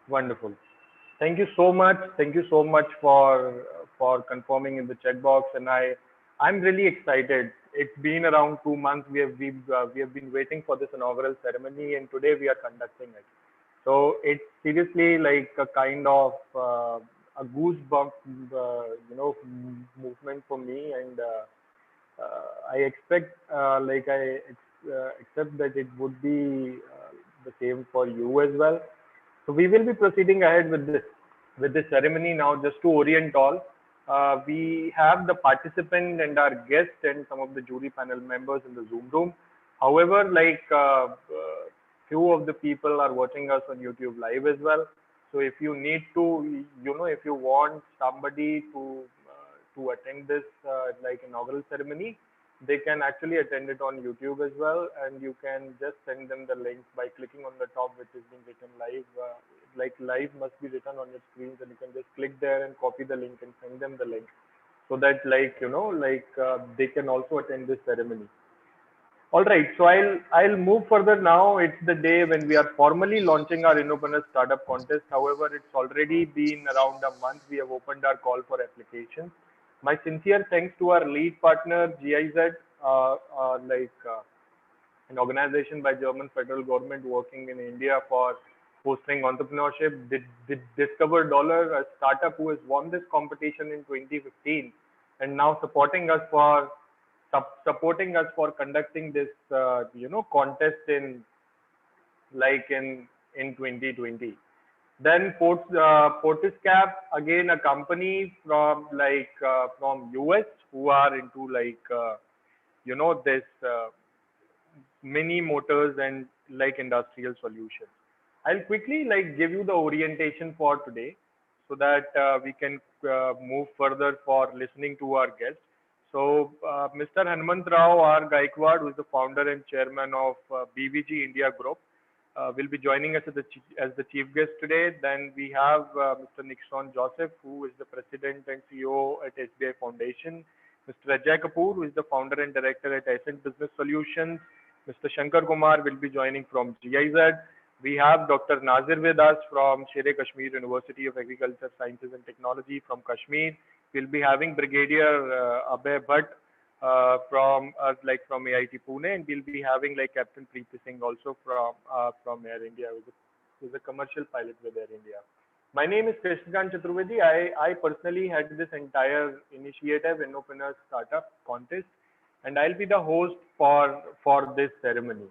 Wonderful. Thank you so much. Thank you so much for confirming in the checkbox, and I'm really excited. It's been around 2 months. We have been waiting for this inaugural ceremony, and today we are conducting it. So it's seriously like a kind of a goosebump, movement for me, and I expect accept that it would be the same for you as well. So we will be proceeding ahead with this ceremony now. Just to orient all, we have the participant and our guest and some of the jury panel members in the Zoom room. However, few of the people are watching us on YouTube live as well. So if you need to, if you want somebody to attend this inaugural ceremony, they can actually attend it on YouTube as well, and you can just send them the link by clicking on the top, which is being written live. Live must be written on your screens, and you can just click there and copy the link and send them the link, so that they can also attend this ceremony. All right, so I'll move further now. It's the day when we are formally launching our Innopreneurs Startup Contest. However, it's already been around a month. We have opened our call for applications. My sincere thanks to our lead partner GIZ, an organization by German federal government working in India for fostering entrepreneurship. The Discover Dollar, a startup who has won this competition in 2015, and now supporting us for conducting this contest in 2020. Then Portiscap, again a company from US who are into this mini motors and like industrial solutions. I'll quickly give you the orientation for today, so that we can move further for listening to our guests. So Mr. Hanmant Rao R. Gaikwad, who is the founder and chairman of BVG India Group, will be joining us as the chief guest today. Then we have Mr. Nixon Joseph, who is the president and CEO at SBI Foundation. Mr. Ajay Kapoor, who is the founder and director at Ascent Business Solutions. Mr. Shankar Kumar will be joining from GIZ. We have Dr. Nazir with us from Sher Kashmir University of Agriculture, Sciences and Technology from Kashmir. We'll be having Brigadier Abhay Bhatt from AIT Pune, and we'll be having Captain Preeti Singh also from Air India, who's a commercial pilot with Air India. My name is Krishnakant Chaturvedi. I personally had this entire initiative, Innopreneurs Startup Contest, and I'll be the host for this ceremony.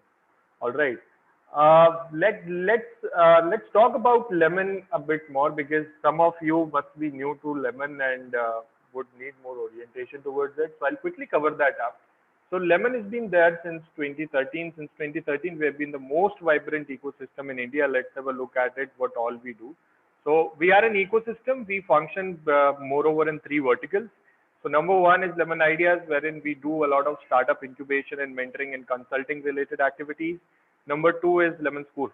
All right. Let's talk about lemon a bit more, because some of you must be new to lemon and would need more orientation towards it. So I'll quickly cover that up. So lemon has been there since 2013. Since 2013, we have been the most vibrant ecosystem in India. Let's have a look at it, what all we do. So we are an ecosystem. We function moreover in three verticals. So number one is Lemon Ideas, wherein we do a lot of startup incubation and mentoring and consulting related activities. Number two is Lemon School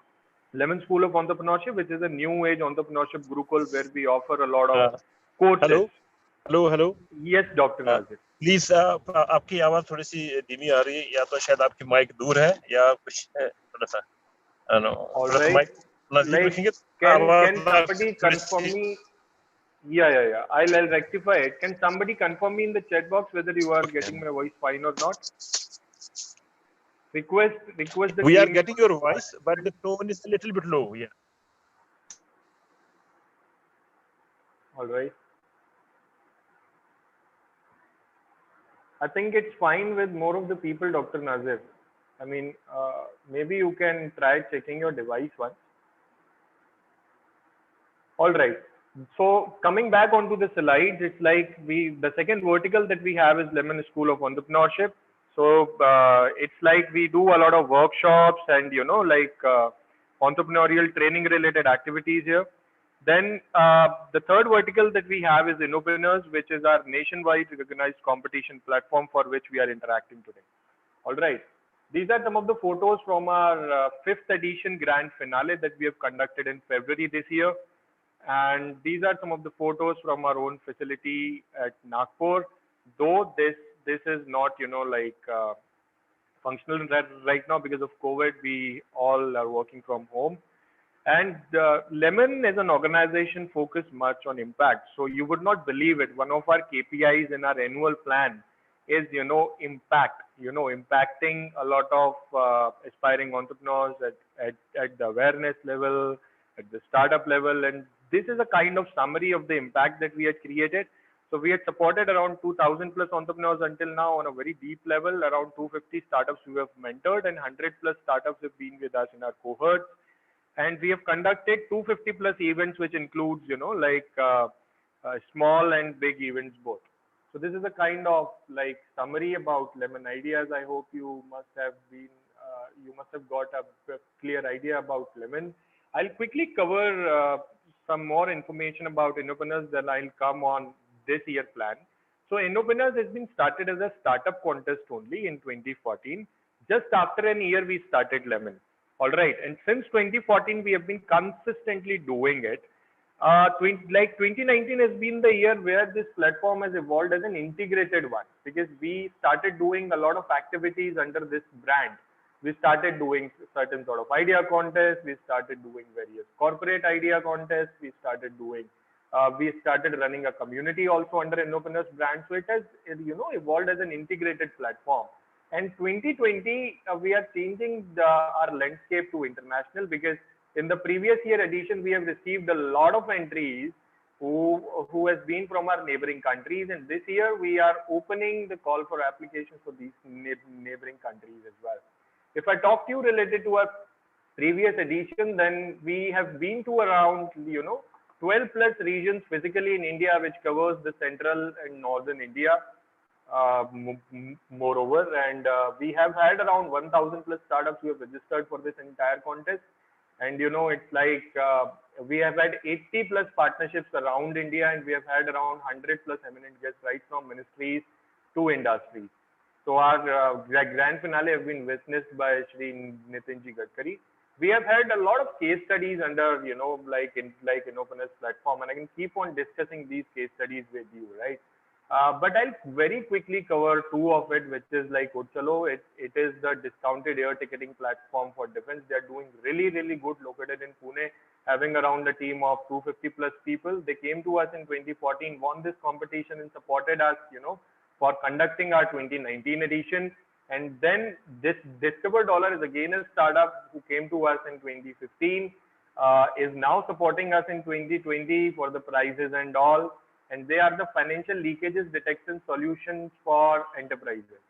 of Entrepreneurship, which is a new age entrepreneurship gurukul where we offer a lot of courses. Hello Yes, Dr. Nazir. Please आपकी आवाज थोड़ी सी धीमी आ रही है, या तो शायद आपकी माइक दूर है या कुछ थोड़ा सा थोड़ा सा माइक नजदीक रखेंगे। Can somebody confirm me? Yeah. I'll rectify it. Can somebody confirm me in the chat box whether you are getting my voice fine or not? Request the We team. are getting your voice, but the tone is a little bit low. Yeah. All right. I think it's fine with more of the people, Dr. Nazir. I mean, maybe you can try checking your device once. All right. So coming back onto the slides, it's the second vertical that we have is Lemon School of Entrepreneurship. So it's like we do a lot of workshops and entrepreneurial training related activities here. Then the third vertical that we have is Innopreneurs, which is our nationwide recognized competition platform for which we are interacting today. All right. These are some of the photos from our fifth edition grand finale that we have conducted in February this year. And these are some of the photos from our own facility at Nagpur. Though this is not, functional right now because of COVID, we all are working from home. And Lemon is an organization focused much on impact. So you would not believe it. One of our KPIs in our annual plan is, impact, impacting a lot of aspiring entrepreneurs at the awareness level, at the startup level. And this is a kind of summary of the impact that we had created. So we had supported around 2,000 plus entrepreneurs until now on a very deep level, around 250 startups we have mentored, and 100 plus startups have been with us in our cohort. And we have conducted 250 plus events, which includes, small and big events both. So this is a kind of like summary about Lemon Ideas. I hope you must have got a clear idea about Lemon. I'll quickly cover some more information about Innopreneurs, then I'll come on this year plan. So Innopreneurs has been started as a startup contest only in 2014. Just after an year, we started Lemon. All right. And since 2014, we have been consistently doing it. 2019 has been the year where this platform has evolved as an integrated one, because we started doing a lot of activities under this brand. We started doing certain sort of idea contests. We started doing various corporate idea contests. We started running a community also under Innopreneurs brand. So it has, evolved as an integrated platform. And 2020, we are changing our landscape to international, because in the previous year edition, we have received a lot of entries who has been from our neighboring countries. And this year, we are opening the call for applications for these neighboring countries as well. If I talk to you related to our previous edition, then we have been to around, 12 plus regions physically in India, which covers the central and northern India. Moreover, and we have had around 1,000 plus startups who have registered for this entire contest. And it's like we have had 80 plus partnerships around India, and we have had around 100 plus eminent guests right from ministries to industries. So our grand finale have been witnessed by Shri Nitinji Gadkari. We have had a lot of case studies under, like Innopreneurs platform, and I can keep on discussing these case studies with you, right? But I'll very quickly cover two of it, which is like Uchalo. It is the discounted air ticketing platform for defense. They're doing really, really good, located in Pune, having around a team of 250 plus people. They came to us in 2014, won this competition and supported us, for conducting our 2019 edition. And then this Discover Dollar is again a startup who came to us in 2015, is now supporting us in 2020 for the prizes and all. And they are the financial leakages detection solutions for enterprises.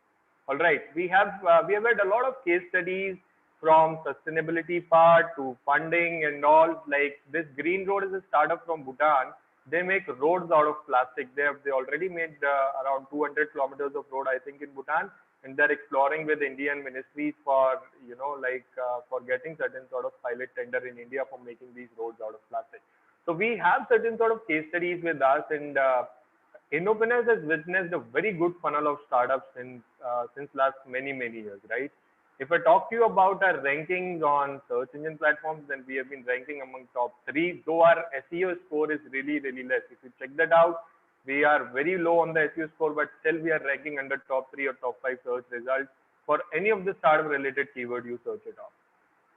All right, we have had a lot of case studies from sustainability part to funding and all. Like this Green Road is a startup from Bhutan. They make roads out of plastic. They already made around 200 kilometers of road, I think, in Bhutan, and they're exploring with Indian ministries for for getting certain sort of pilot tender in India for making these roads out of plastic. So we have certain sort of case studies with us, and Innopreneurs has witnessed a very good funnel of startups since last many years, right? If I talk to you about our rankings on search engine platforms, then we have been ranking among top 3, though our SEO score is really less. If you check that out, we are very low on the SEO score, but still we are ranking under top 3 or top 5 search results for any of the startup related keyword you search it up.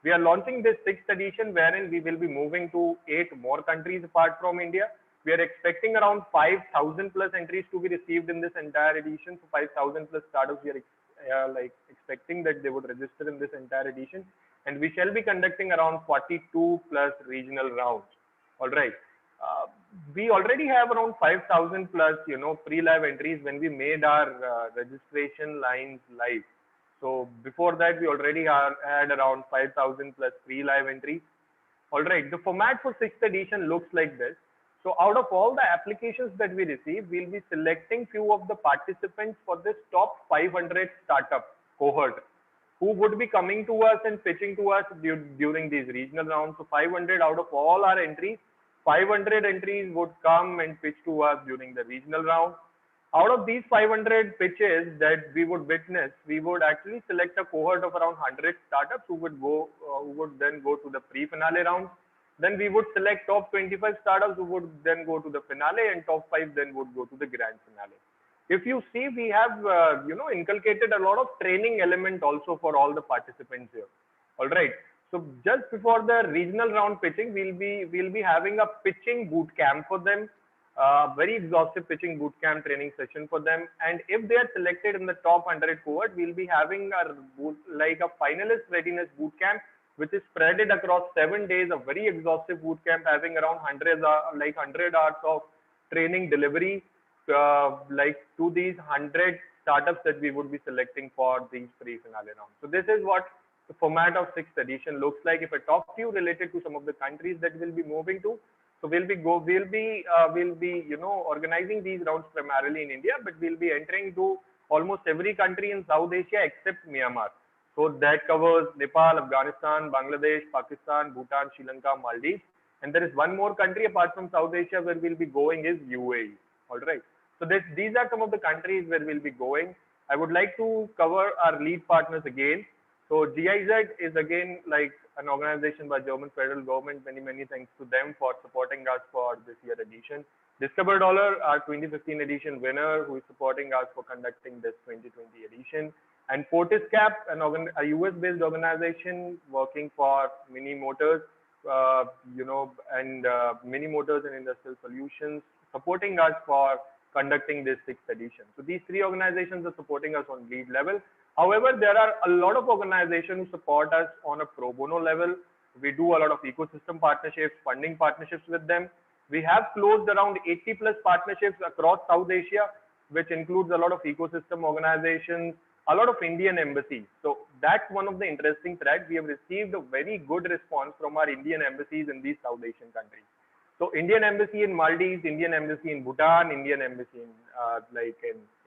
We are launching this 6th edition, wherein we will be moving to 8 more countries apart from India. We are expecting around 5,000 plus entries to be received in this entire edition. So 5,000 plus startups we are expecting that they would register in this entire edition, and we shall be conducting around 42 plus regional rounds. All right. We already have around 5,000 plus pre-live entries when we made our registration lines live. So before that, we already had around 5,000 plus pre-live entries. All right, the format for 6th edition looks like this. So out of all the applications that we receive, we'll be selecting few of the participants for this top 500 startup cohort who would be coming to us and pitching to us during these regional rounds. So 500 out of all our entries, 500 entries would come and pitch to us during the regional round. Out of these 500 pitches that we would witness, we would actually select a cohort of around 100 startups who would then go to the pre-finale round. Then we would select top 25 startups who would then go to the finale, and top 5 then would go to the grand finale. If you see, we have inculcated a lot of training element also for all the participants here. All right. So just before the regional round pitching, we'll be having a pitching boot camp for them, very exhaustive pitching boot camp training session for them. And if they are selected in the top 100 cohort, we'll be having like a finalist readiness boot camp, which is spreaded across 7 days, a very exhaustive boot camp having around 100 hours of training delivery, like to these 100 startups that we would be selecting for these pre-finale rounds. So this is what the format of sixth edition looks like. If I talk to you related to some of the countries that we'll be moving to, so we'll be organizing these rounds primarily in India, but we'll be entering to almost every country in South Asia except Myanmar. So that covers Nepal, Afghanistan, Bangladesh, Pakistan, Bhutan, Sri Lanka, Maldives. And there is one more country apart from South Asia where we'll be going is UAE. All right. So these are some of the countries where we'll be going. I would like to cover our lead partners again. So GIZ is again like an organization by German federal government. Many thanks to them for supporting us for this year edition. Discover Dollar, our 2015 edition winner, who is supporting us for conducting this 2020 edition. And Fortiscap, a US-based organization working for Mini Motors, Mini Motors and Industrial Solutions, supporting us for conducting this sixth edition. So these three organizations are supporting us on lead level. However, there are a lot of organizations who support us on a pro bono level. We do a lot of ecosystem partnerships, funding partnerships with them. We have closed around 80 plus partnerships across South Asia, which includes a lot of ecosystem organizations, a lot of Indian embassies. So that's one of the interesting threads. We have received a very good response from our Indian embassies in these South Asian countries. So Indian embassy in Maldives, Indian embassy in Bhutan, Indian embassy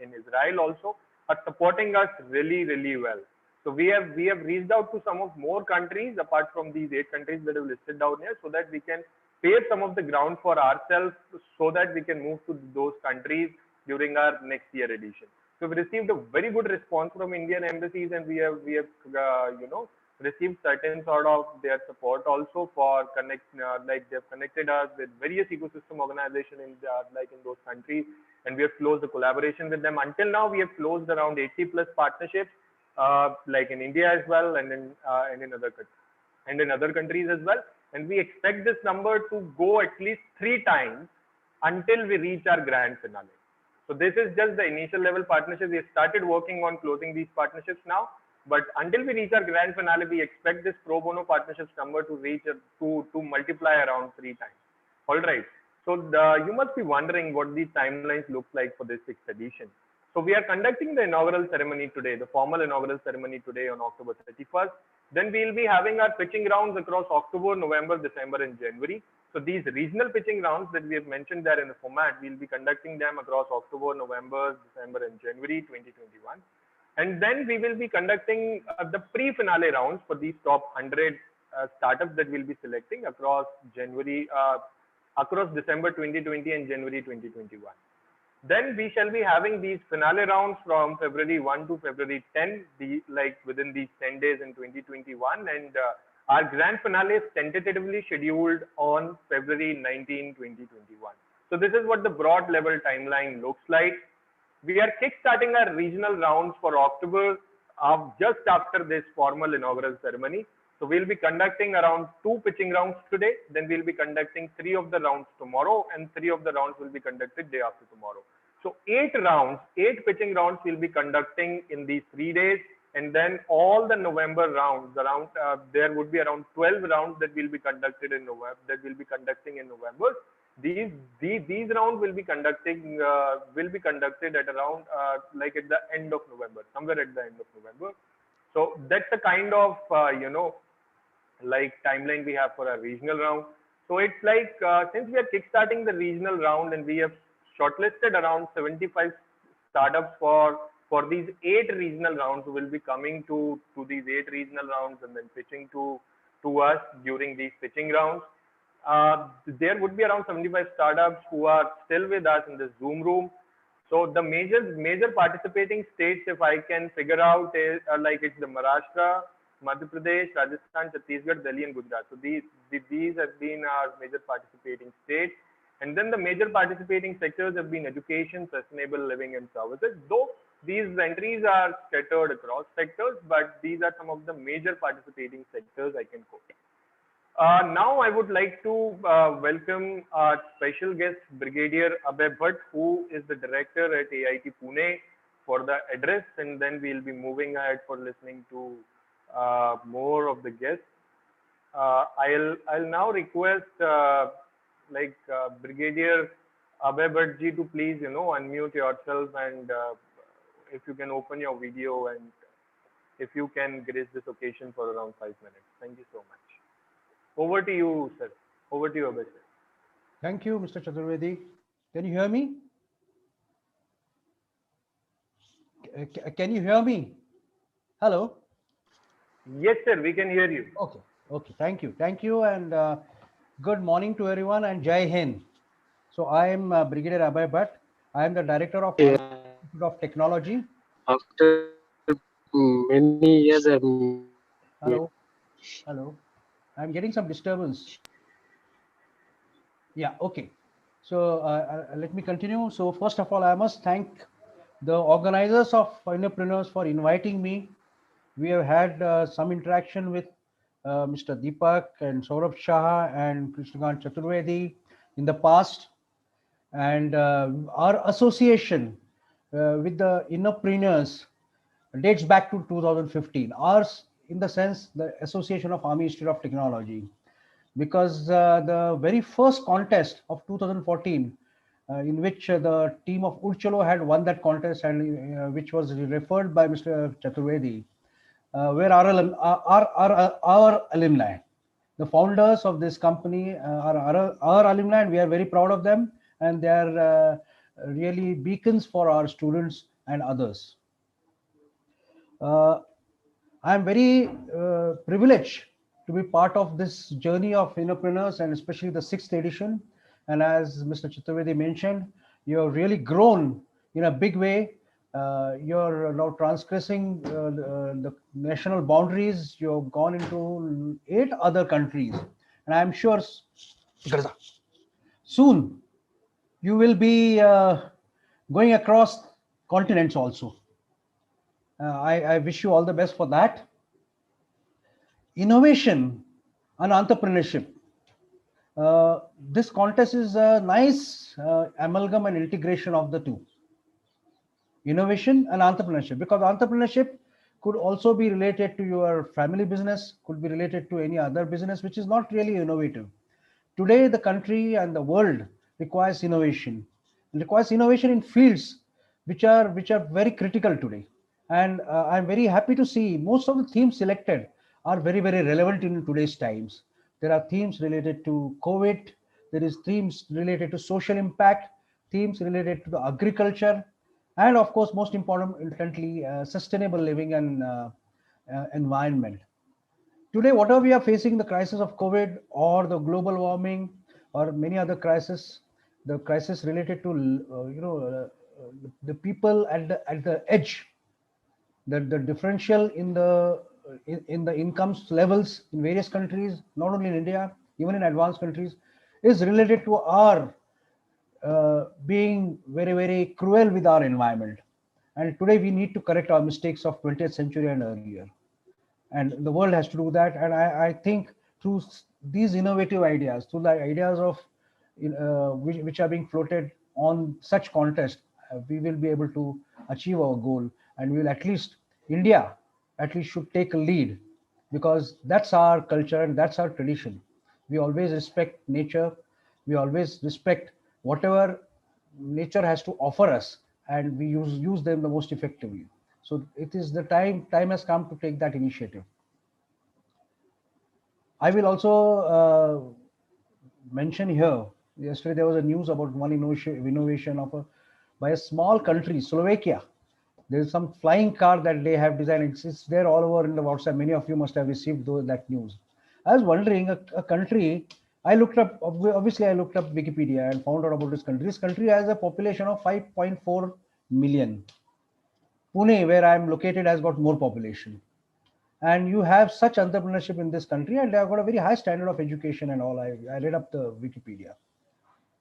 in Israel also are supporting us really well. So we have reached out to some of more countries apart from these 8 countries that are listed down here, so that we can pave some of the ground for ourselves, so that we can move to those countries during our next year edition. So we received a very good response from Indian embassies, and we have received certain sort of their support also for like they've connected us with various ecosystem organizations in those countries, and we have closed the collaboration with them. Until now, we have closed around 80 plus partnerships, like in India as well, and in other countries as well. And we expect this number to go at least 3 times until we reach our grand finale. So this is just the initial level partnerships. We have started working on closing these partnerships now, but until we reach our grand finale, we expect this pro bono partnerships number to reach to multiply around 3 times. All right. So you must be wondering what these timelines look like for this 6th edition. So we are conducting the inaugural ceremony today, the formal inaugural ceremony today on October 31st. Then we will be having our pitching rounds across October, November, December, and January. So these regional pitching rounds that we have mentioned there in the format, we'll be conducting them across October, November, December, and January 2021. And then we will be conducting the pre-finale rounds for these top 100 startups that we'll be selecting across December 2020 and January 2021. Then we shall be having these finale rounds from February 1 to February 10, within these 10 days in 2021. And our grand finale is tentatively scheduled on February 19, 2021. So this is what the broad level timeline looks like. We are kickstarting our regional rounds for October just after this formal inaugural ceremony. So we'll be conducting around 2 pitching rounds today. Then we'll be conducting 3 of the rounds tomorrow, and 3 of the rounds will be conducted day after tomorrow. So 8 pitching rounds we'll be conducting in these 3 days. And then all the November rounds, there would be around 12 rounds that we'll be conducting in November. These rounds will be conducted at around at the end of November, somewhere at the end of November. So that's the kind of timeline we have for our regional round. So it's since we are kickstarting the regional round, and we have shortlisted around 75 startups for these 8 regional rounds, who will be coming to these 8 regional rounds and then pitching to us during these pitching rounds. There would be around 75 startups who are still with us in this Zoom room. So the major participating states, if I can figure out, is it's the Maharashtra, Madhya Pradesh, Rajasthan, Chhattisgarh, Delhi, and Gujarat. So these have been our major participating states. And then the major participating sectors have been education, sustainable living, and services. Though these entries are scattered across sectors, but these are some of the major participating sectors I can quote. Now I would like to welcome our special guest, Brigadier Abhay Bhatt, who is the director at AIT Pune, for the address, and then we'll be moving ahead for listening to more of the guests. I'll now request Brigadier Abhay Bhatt ji to please unmute yourself, and if you can open your video, and if you can grace this occasion for around 5 minutes. Thank you so much. Over to you, sir. Over to you, Abhay sir. Thank you, Mr. Chaturvedi. Can you hear me? Can you hear me? Hello? Yes, sir, we can hear you. Okay. Okay. Thank you. Thank you. And good morning to everyone, and Jai Hind. So I am Brigadier Abhay Bhatt. I am the Director of Institute of Technology. After many years, Hello. Hello. I'm getting some disturbance. Yeah. Okay. So let me continue. So first of all, I must thank the organizers of Innopreneurs for inviting me. We have had some interaction with Mr. Deepak and Saurabh Shah and Krishnakant Chaturvedi in the past. And our association with the Innopreneurs dates back to 2015. Ours, in the sense, the Association of Army Institute of Technology, because the very first contest of 2014, in which the team of Urchalo had won that contest, and which was referred by Mr. Chaturvedi, were our alumni. The founders of this company are our alumni, and we are very proud of them, and they are really beacons for our students and others. I am very privileged to be part of this journey of Innopreneurs, and especially the 6th edition. And as Mr. Chaturvedi mentioned, you have really grown in a big way. You're now transgressing the national boundaries. You have gone into 8 other countries, and I'm sure soon you will be going across continents also. I wish you all the best for that. Innovation and entrepreneurship. This contest is a nice amalgam and integration of the two. Innovation and entrepreneurship, because entrepreneurship could also be related to your family business, could be related to any other business which is not really innovative. Today, the country and the world requires innovation. It requires innovation in fields which are very critical today. And I'm very happy to see most of the themes selected are very, very relevant in today's times. There are themes related to COVID. There is themes related to social impact, themes related to the agriculture, and of course, most importantly, sustainable living and environment. Today, whatever we are facing, the crisis of COVID or the global warming or many other crises, the crisis related to the people at the edge, the differential in the incomes levels in various countries, not only in India, even in advanced countries, is related to our being very, very cruel with our environment. And today we need to correct our mistakes of 20th century and earlier. And the world has to do that. And I think through these innovative ideas, through the ideas of which are being floated on such contest, we will be able to achieve our goal. And we will India at least should take a lead, because that's our culture and that's our tradition. We always respect nature. We always respect whatever nature has to offer us, and we use them the most effectively. So it is the time has come to take that initiative. I will also mention here, yesterday there was a news about one innovation by a small country, Slovakia. There is some flying car that they have designed. It's there all over in the WhatsApp. Many of you must have received that news. I was wondering, a country, I looked up Wikipedia and found out about this country. This country has a population of 5.4 million. Pune, where I am located, has got more population. And you have such entrepreneurship in this country, and they have got a very high standard of education and all. I read up the Wikipedia.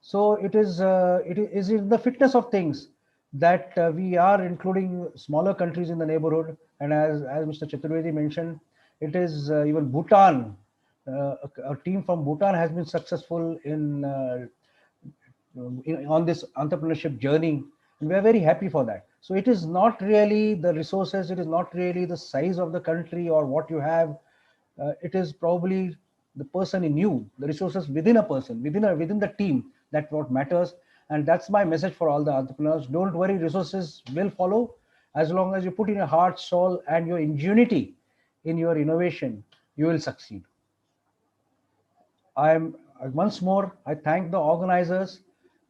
So it is in the fitness of things. that we are including smaller countries in the neighborhood. And as Mr. Chaturvedi mentioned, it is even Bhutan. A team from Bhutan has been successful on this entrepreneurship journey, and we are very happy for that. So it is not really the resources, it is not really the size of the country or what you have. It is probably the person in you, the resources within a person, within the team, that what matters. And that's my message for all the entrepreneurs. Don't worry, resources will follow. As long as you put in your heart, soul, and your ingenuity in your innovation, you will succeed. I'm once more, I thank the organizers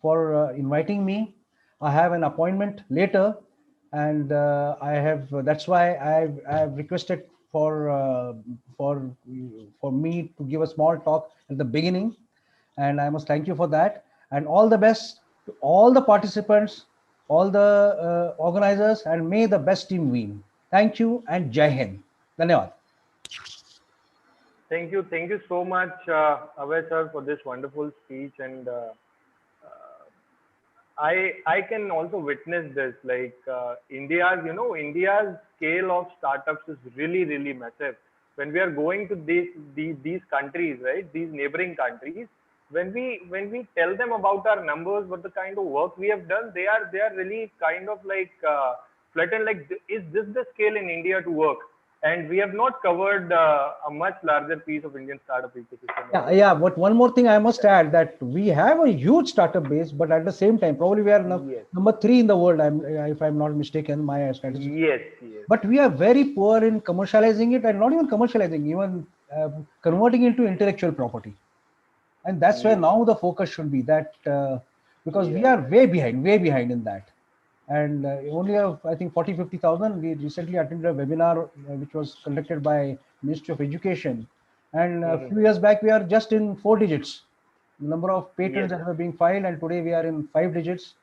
for inviting me. I have an appointment later, and I have that's why I've requested for for me to give a small talk at the beginning, and I must thank you for that. And all the best to all the participants, all the organizers, and may the best team win. Thank you and Jai Hind. Dhanyawad. Thank you so much, Abhay sir, for this wonderful speech. And I can also witness this. Like India's scale of startups is really massive. When we are going to these countries, right, these neighboring countries, when we tell them about our numbers, what the kind of work we have done, they are really kind of like flattened. Like, is this the scale in India to work? And we have not covered a much larger piece of Indian startup ecosystem Yeah, over yeah. But one more thing I must add, that we have a huge startup base, but at the same time, probably we are here. Yes, number three in the world. If I'm not mistaken, my statistics. yes, But we are very poor in commercializing it, and not even commercializing, even converting into intellectual property. And that's where yes, now the focus should be. That because we yes, are way behind in that. And only I think 40-50,000. We recently attended a webinar which was conducted by Ministry of Education, and a few years back we are just in 4 digits, the number of patents yes, that were being filed, and today we are in 5 digits,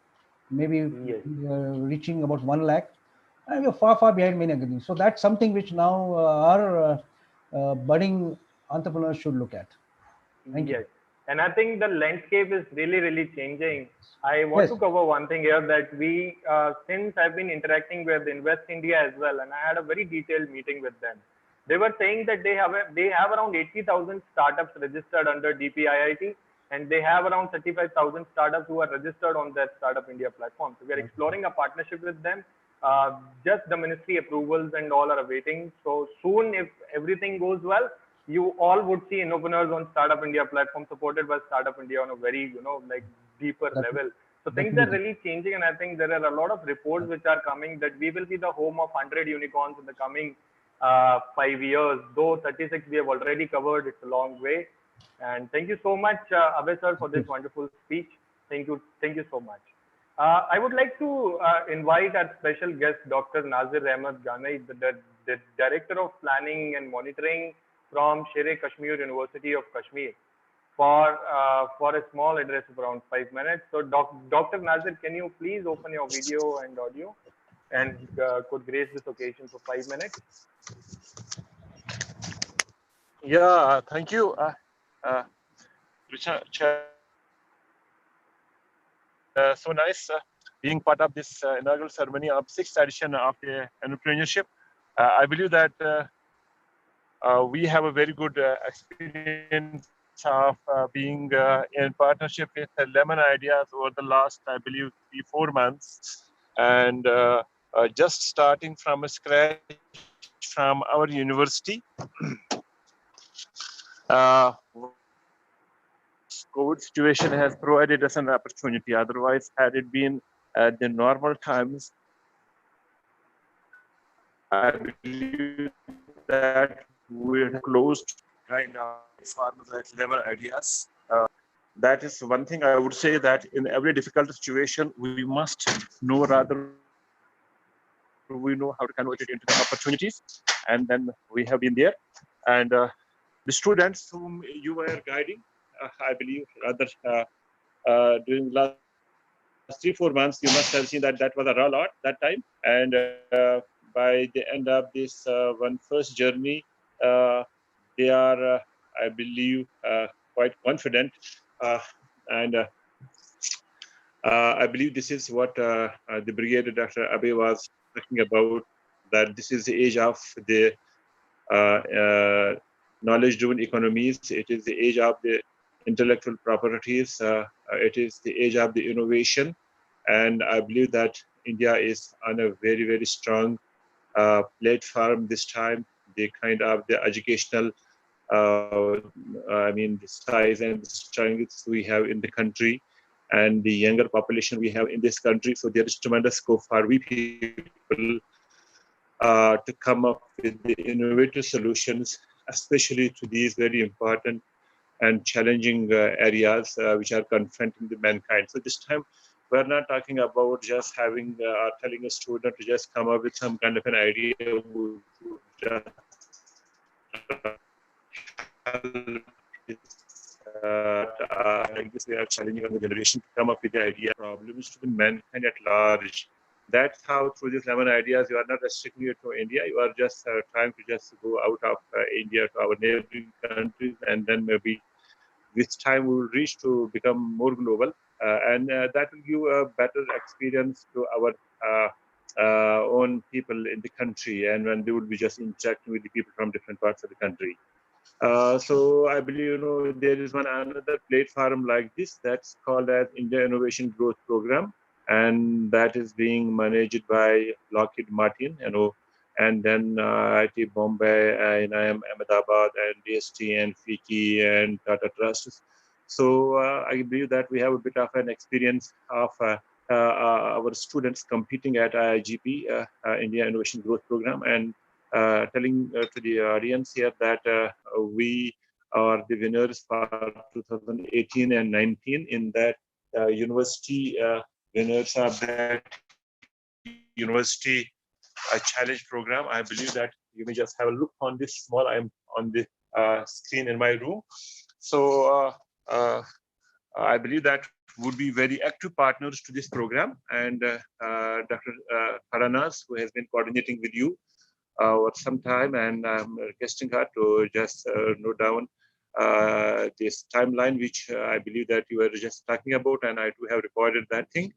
maybe yes. reaching about 1 lakh, and we are far behind many other things. So that's something which now our budding entrepreneurs should look at. Thank you. Yes, and I think the landscape is really changing. I want Yes. to cover one thing here, that since I've been interacting with Invest India as well, and I had a very detailed meeting with them. They were saying that they have around 80,000 startups registered under DPIIT, and they have around 35,000 startups who are registered on that Startup India platform. So we are exploring a partnership with them. Just the ministry approvals and all are awaiting. So soon, if everything goes well, you all would see Innopreneurs on Startup India platform, supported by Startup India on a very, like deeper That, level. So things are definitely. really changing, and I think there are a lot of reports which are coming that we will be the home of 100 unicorns in the coming 5 years. Though 36 we have already covered, it's a long way. And thank you so much, Abhay sir, for this wonderful speech. Thank you so much. I would like to invite our special guest, Dr. Nazir Ahmed Ganai, the Director of Planning and Monitoring from Sher-e-Kashmir University of Kashmir, for a small address of around 5 minutes. So, Dr. Nazir, can you please open your video and audio, and could grace this occasion for 5 minutes? Yeah, thank you. So nice being part of this inaugural ceremony of 6th edition of the entrepreneurship. I believe that we have a very good experience of being in partnership with Lemon Ideas over the last, I believe, 3-4 months, and just starting from scratch from our university. COVID situation has provided us an opportunity. Otherwise, had it been the normal times, I believe that we would have closed kind of farmers at Lemon Ideas. That is one thing I would say, that in every difficult situation, we must know, rather we know how to convert it into the opportunities, and then we have been there. And the students whom you were guiding, I believe, rather during the last 3-4 months, you must have seen that that was a raw lot that time. And by the end of this one first journey, they are, I believe, quite confident. And I believe this is what the Brigadier Dr. Abe was talking about, that this is the age of the knowledge-driven economies. It is the age of the intellectual properties. It is the age of the innovation. And I believe that India is on a very, very strong platform this time. The kind of the educational, the size and the strengths we have in the country, and the younger population we have in this country. So there is tremendous scope for we people to come up with the innovative solutions, especially to these very important and challenging areas which are confronting the mankind. So this time, we're not talking about just having telling a student to just come up with some kind of an idea. Like this, we are challenging on the generation to come up with the idea problems to the mankind at large. That's how through these 11 ideas, you are not restricting it to India. You are just trying to just go out of India to our neighboring countries, and then maybe with time we will reach to become more global, and that will give a better experience to our own people in the country, and when they would be just interacting with the people from different parts of the country. So I believe there is one another platform like this that's called as India Innovation Growth Program, and that is being managed by Lockheed Martin, and then IIT Bombay, and IIM Ahmedabad, and DST, and FICCI, and Tata Trust. So I believe that we have a bit of an experience of our students competing at IIGP, India Innovation Growth Program, and telling to the audience here that we are the winners for 2018 and 19 in that university winners of that university challenge program. I believe that you may just have a look on this small. I'm on the screen in my room. So I believe that would be very active partners to this program, and Dr. Karanas, who has been coordinating with you for some time, and I'm requesting her to just note down this timeline, which I believe that you were just talking about, and I do have recorded that thing.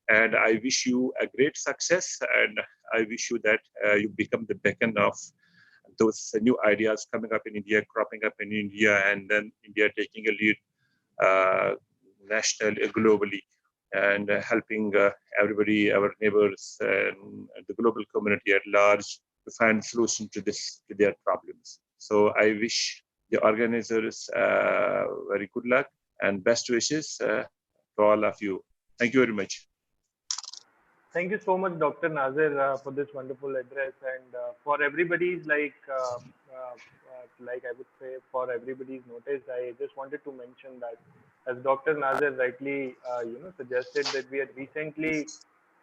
And I wish you a great success, and I wish you that you become the beacon of those new ideas coming up in India, cropping up in India, and then India taking a lead nationally, globally, and helping everybody, our neighbors, and the global community at large to find solution to their problems. So I wish the organizers very good luck and best wishes to all of you. Thank you very much. Thank you so much, Dr. Nazir, for this wonderful address, and for everybody's like I would say, for everybody's notice, I just wanted to mention that, as Dr. Nazir rightly suggested, that we had recently,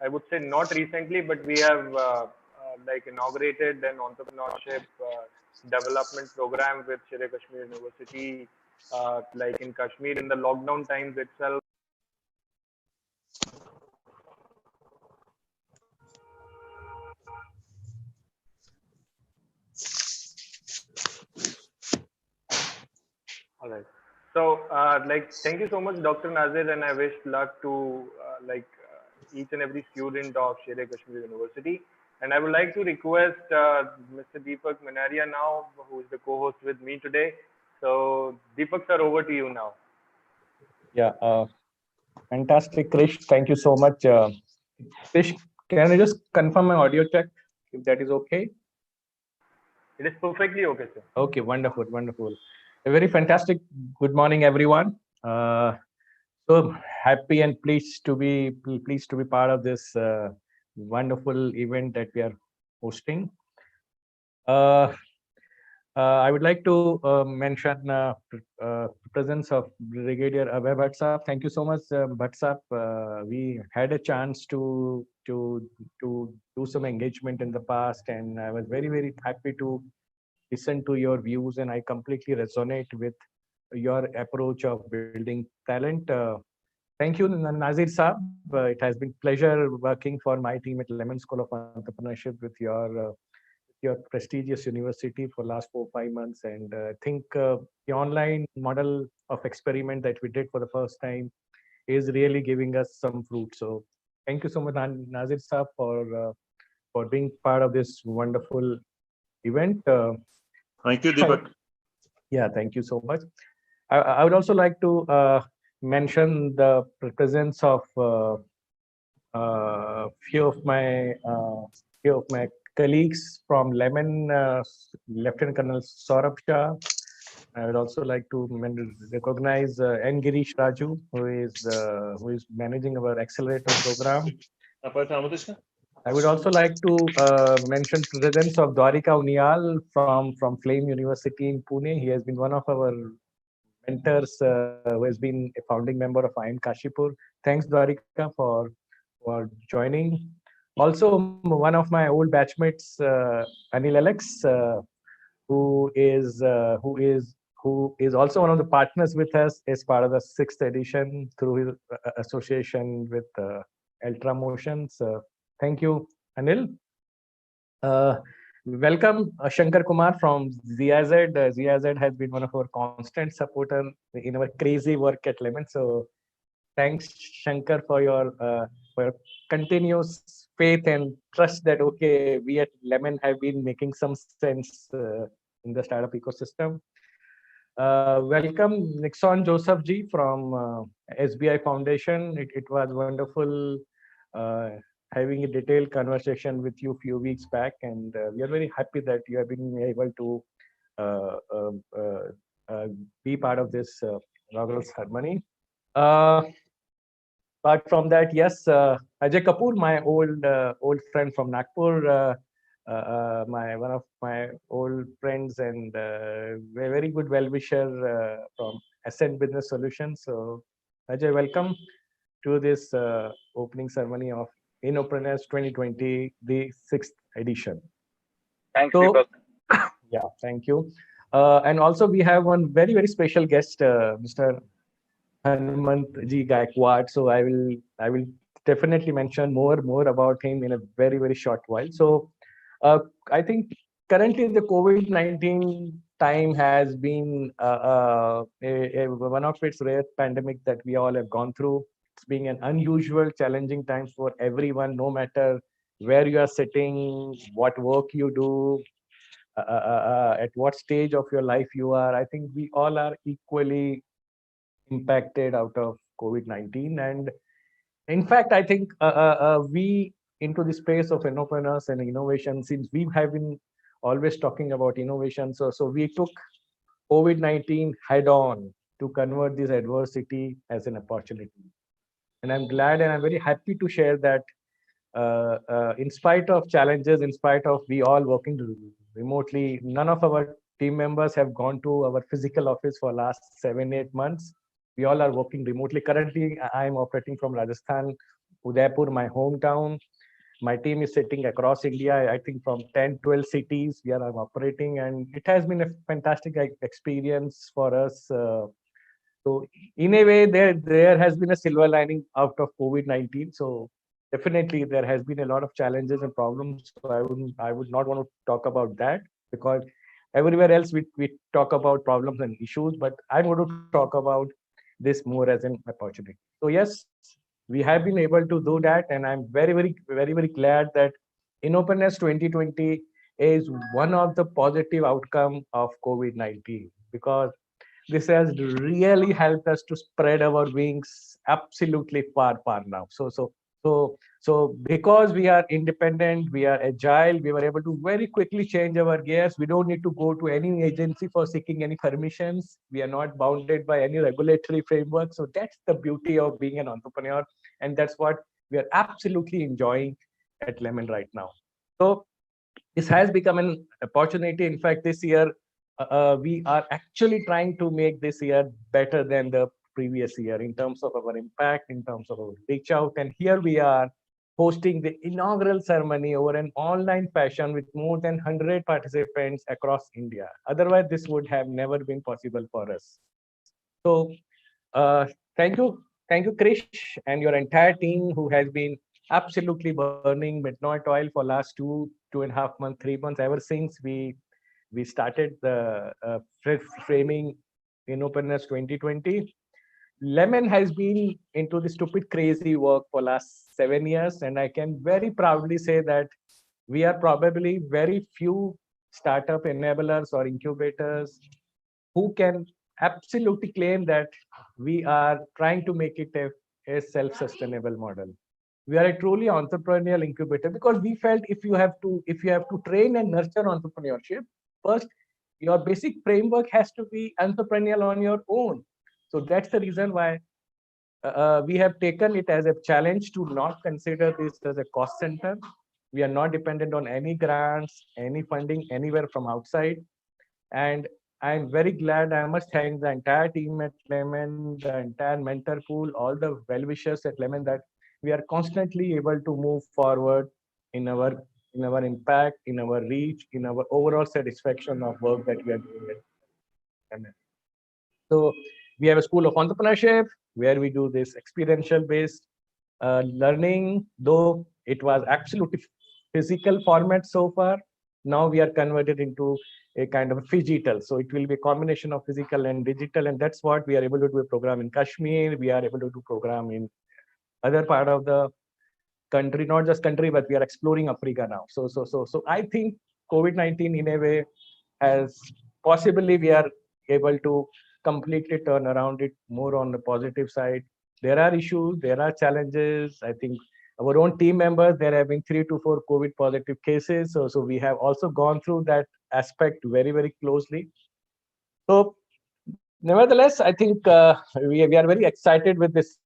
I would say not recently, but we have like inaugurated an entrepreneurship development program with Shere Kashmir University, like in Kashmir in the lockdown times itself. All right. So, thank you so much, Dr. Nazir, and I wish luck to each and every student of Shere Kashmir University. And I would like to request Mr. Deepak Manaria now, who is the co-host with me today. So, Deepak sir, over to you now. Yeah, fantastic, Krish. Thank you so much. Krish, can I just confirm my audio check, if that is okay? It is perfectly okay, sir. Okay, wonderful, wonderful. A very fantastic good morning, everyone. So happy and pleased to be part of this wonderful event that we are hosting. I would like to mention presence of Brigadier Abhay Bhatt Sahab. Thank you so much, Bhatt Sahab. We had a chance to do some engagement in the past, and I was very, very happy to listen to your views, and I completely resonate with your approach of building talent. Thank you, Nazir Saab. It has been pleasure working for my team at Lemon School of Entrepreneurship with your prestigious university for last 4-5 months, and I think the online model of experiment that we did for the first time is really giving us some fruit. So thank you so much, Nazir Saab, for being part of this wonderful event. Thank you, Deepak. Yeah, thank you so much. I would also like to mention the presence of few of my colleagues from Lemon, Lieutenant Colonel Saurabh Shah. I would also like to recognize N. Girish Raju, who is managing our accelerator program. I would also like to mention presence of Dwarika Unial from Flame University in Pune. He has been one of our mentors, who has been a founding member of IIM Kashipur. Thanks, Dwarika, for joining. Also, one of my old batchmates, Anil Alex, who is also one of the partners with us as part of the 6th edition through his association with Ultra Motions. Thank you, Anil. Welcome, Shankar Kumar from ZIZ. ZIZ has been one of our constant supporter in our crazy work at Lemon. So thanks, Shankar, for your continuous faith and trust that, okay, we at Lemon have been making some sense in the startup ecosystem. Welcome, Nixon Joseph Ji from SBI Foundation. It was wonderful having a detailed conversation with you a few weeks back, and we are very happy that you have been able to uh, uh, uh, be part of this inaugural ceremony. Apart from that, yes, Ajay Kapoor, my old friend from Nagpur, my one of my old friends and very good well-wisher from Ascent Business Solutions. So, Ajay, welcome to this opening ceremony of Innopreneurs 2020, the 6th edition. Thanks, So, Deepak. yeah, thank you. And also we have one very special guest, Mr. Hanumant Ji Gaikwad. So I will definitely mention more about him in a very short while. So I think currently the COVID-19 time has been one of its rare pandemic that we all have gone through. It's being an unusual, challenging time for everyone, no matter where you are sitting, what work you do, at what stage of your life you are. I think we all are equally impacted out of COVID-19. And in fact, I think we into the space of entrepreneurs and innovation, since we have been always talking about innovation. So we took COVID-19 head on to convert this adversity as an opportunity. And I'm glad and I'm very happy to share that in spite of challenges, in spite of we all working remotely, none of our team members have gone to our physical office for last 7-8 months. We all are working remotely. Currently, I am operating from Rajasthan, Udaipur, my hometown. My team is sitting across India, I think from 10-12 cities where I'm operating, and it has been a fantastic experience for us. So in a way, there has been a silver lining out of COVID-19. So definitely there has been a lot of challenges and problems. So I would not want to talk about that, because everywhere else we talk about problems and issues, but I want to talk about this more as an opportunity. So yes, we have been able to do that, and I'm very glad that Innopreneurs 2020 is one of the positive outcome of COVID-19, because this has really helped us to spread our wings absolutely far now. So because we are independent, we are agile, we were able to very quickly change our gears. We don't need to go to any agency for seeking any permissions. We are not bounded by any regulatory framework. So that's the beauty of being an entrepreneur, and that's what we are absolutely enjoying at Lemon right now. So this has become an opportunity. In fact, this year we are actually trying to make this year better than the previous year in terms of our impact, in terms of our reach out. And here we are hosting the inaugural ceremony over an online fashion with more than 100 participants across India. Otherwise, this would have never been possible for us. So thank you, Krish, and your entire team who has been absolutely burning midnight oil for last 2.5 months, 3 months, ever since we started the framing Innopreneurs 2020. Lemon has been into the stupid crazy work for last 7 years, and I can very proudly say that we are probably very few startup enablers or incubators who can absolutely claim that we are trying to make it a self-sustainable model. We are a truly entrepreneurial incubator because we felt if you have to train and nurture entrepreneurship, first your basic framework has to be entrepreneurial on your own. So that's the reason why we have taken it as a challenge to not consider this as a cost center. We are not dependent on any grants, any funding anywhere from outside. And I'm very glad. I must thank the entire team at Lemon, the entire mentor pool, all the well-wishers at Lemon, that we are constantly able to move forward in our impact, in our reach, in our overall satisfaction of work that we are doing at Lemon. So we have a school of entrepreneurship where we do this experiential-based learning, though it was absolutely physical format so far. Now we are converted into a kind of a phygital. So it will be a combination of physical and digital. And that's what we are able to do a program in Kashmir. We are able to do program in other part of the country, not just country, but we are exploring Africa now. So I think COVID-19 in a way has possibly we are able to completely turn around it more on the positive side. There are issues, there are challenges. I think our own team members, there have been 3 to 4 COVID positive cases. So we have also gone through that aspect very, very closely. So nevertheless, I think we are very excited with this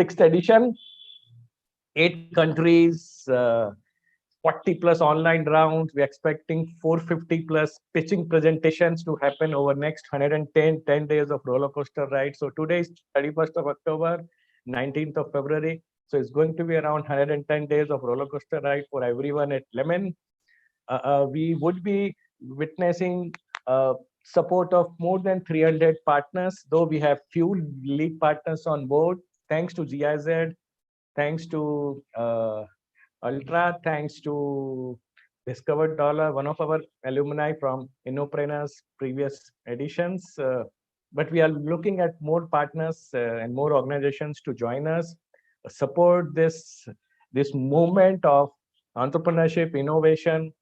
6th edition. 8 countries, 40 plus online rounds. We're expecting 450 plus pitching presentations to happen over next 10 days of roller coaster ride. So today is 31st of October, 19th of February. So it's going to be around 110 days of roller coaster ride for everyone at Lemon. We would be witnessing support of more than 300 partners, though we have few lead partners on board, thanks to GIZ, thanks to Ultra, thanks to Discovered Dollar, one of our alumni from Innopreneurs previous editions. But we are looking at more partners and more organizations to join us, support this movement of entrepreneurship, innovation,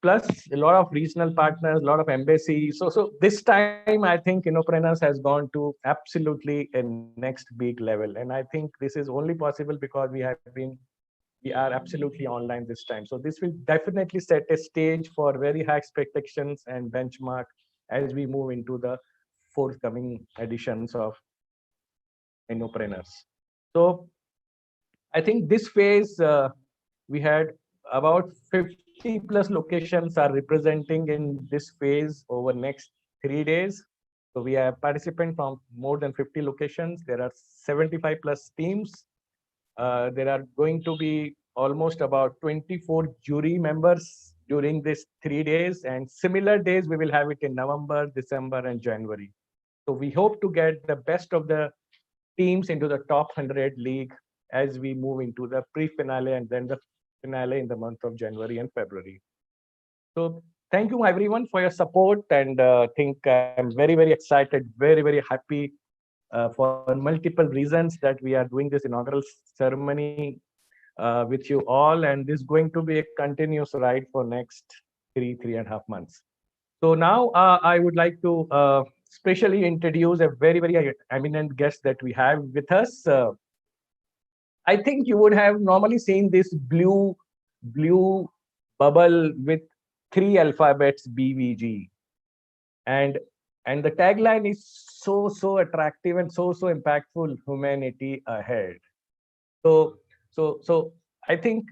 plus a lot of regional partners, a lot of embassies. So this time, I think Innopreneurs has gone to absolutely a next big level. And I think this is only possible because we are absolutely online this time. So this will definitely set a stage for very high expectations and benchmark as we move into the forthcoming editions of Innopreneurs. So I think this phase, we had about 50 plus locations are representing in this phase over next 3 days. So we have participants from more than 50 locations. There are 75 plus teams. There are going to be almost about 24 jury members during these 3 days, and similar days we will have it in November, December, and January. So we hope to get the best of the teams into the top 100 league as we move into the pre-finale and then the finale in the month of January and February. So thank you everyone for your support, and I think I'm very, very excited, very, very happy for multiple reasons that we are doing this inaugural ceremony with you all, and this is going to be a continuous ride for next 3.5 months. So now I would like to specially introduce a very, very eminent guest that we have with us. I think you would have normally seen this blue bubble with 3 alphabets BVG, and the tagline is so attractive and so impactful: humanity ahead. So I think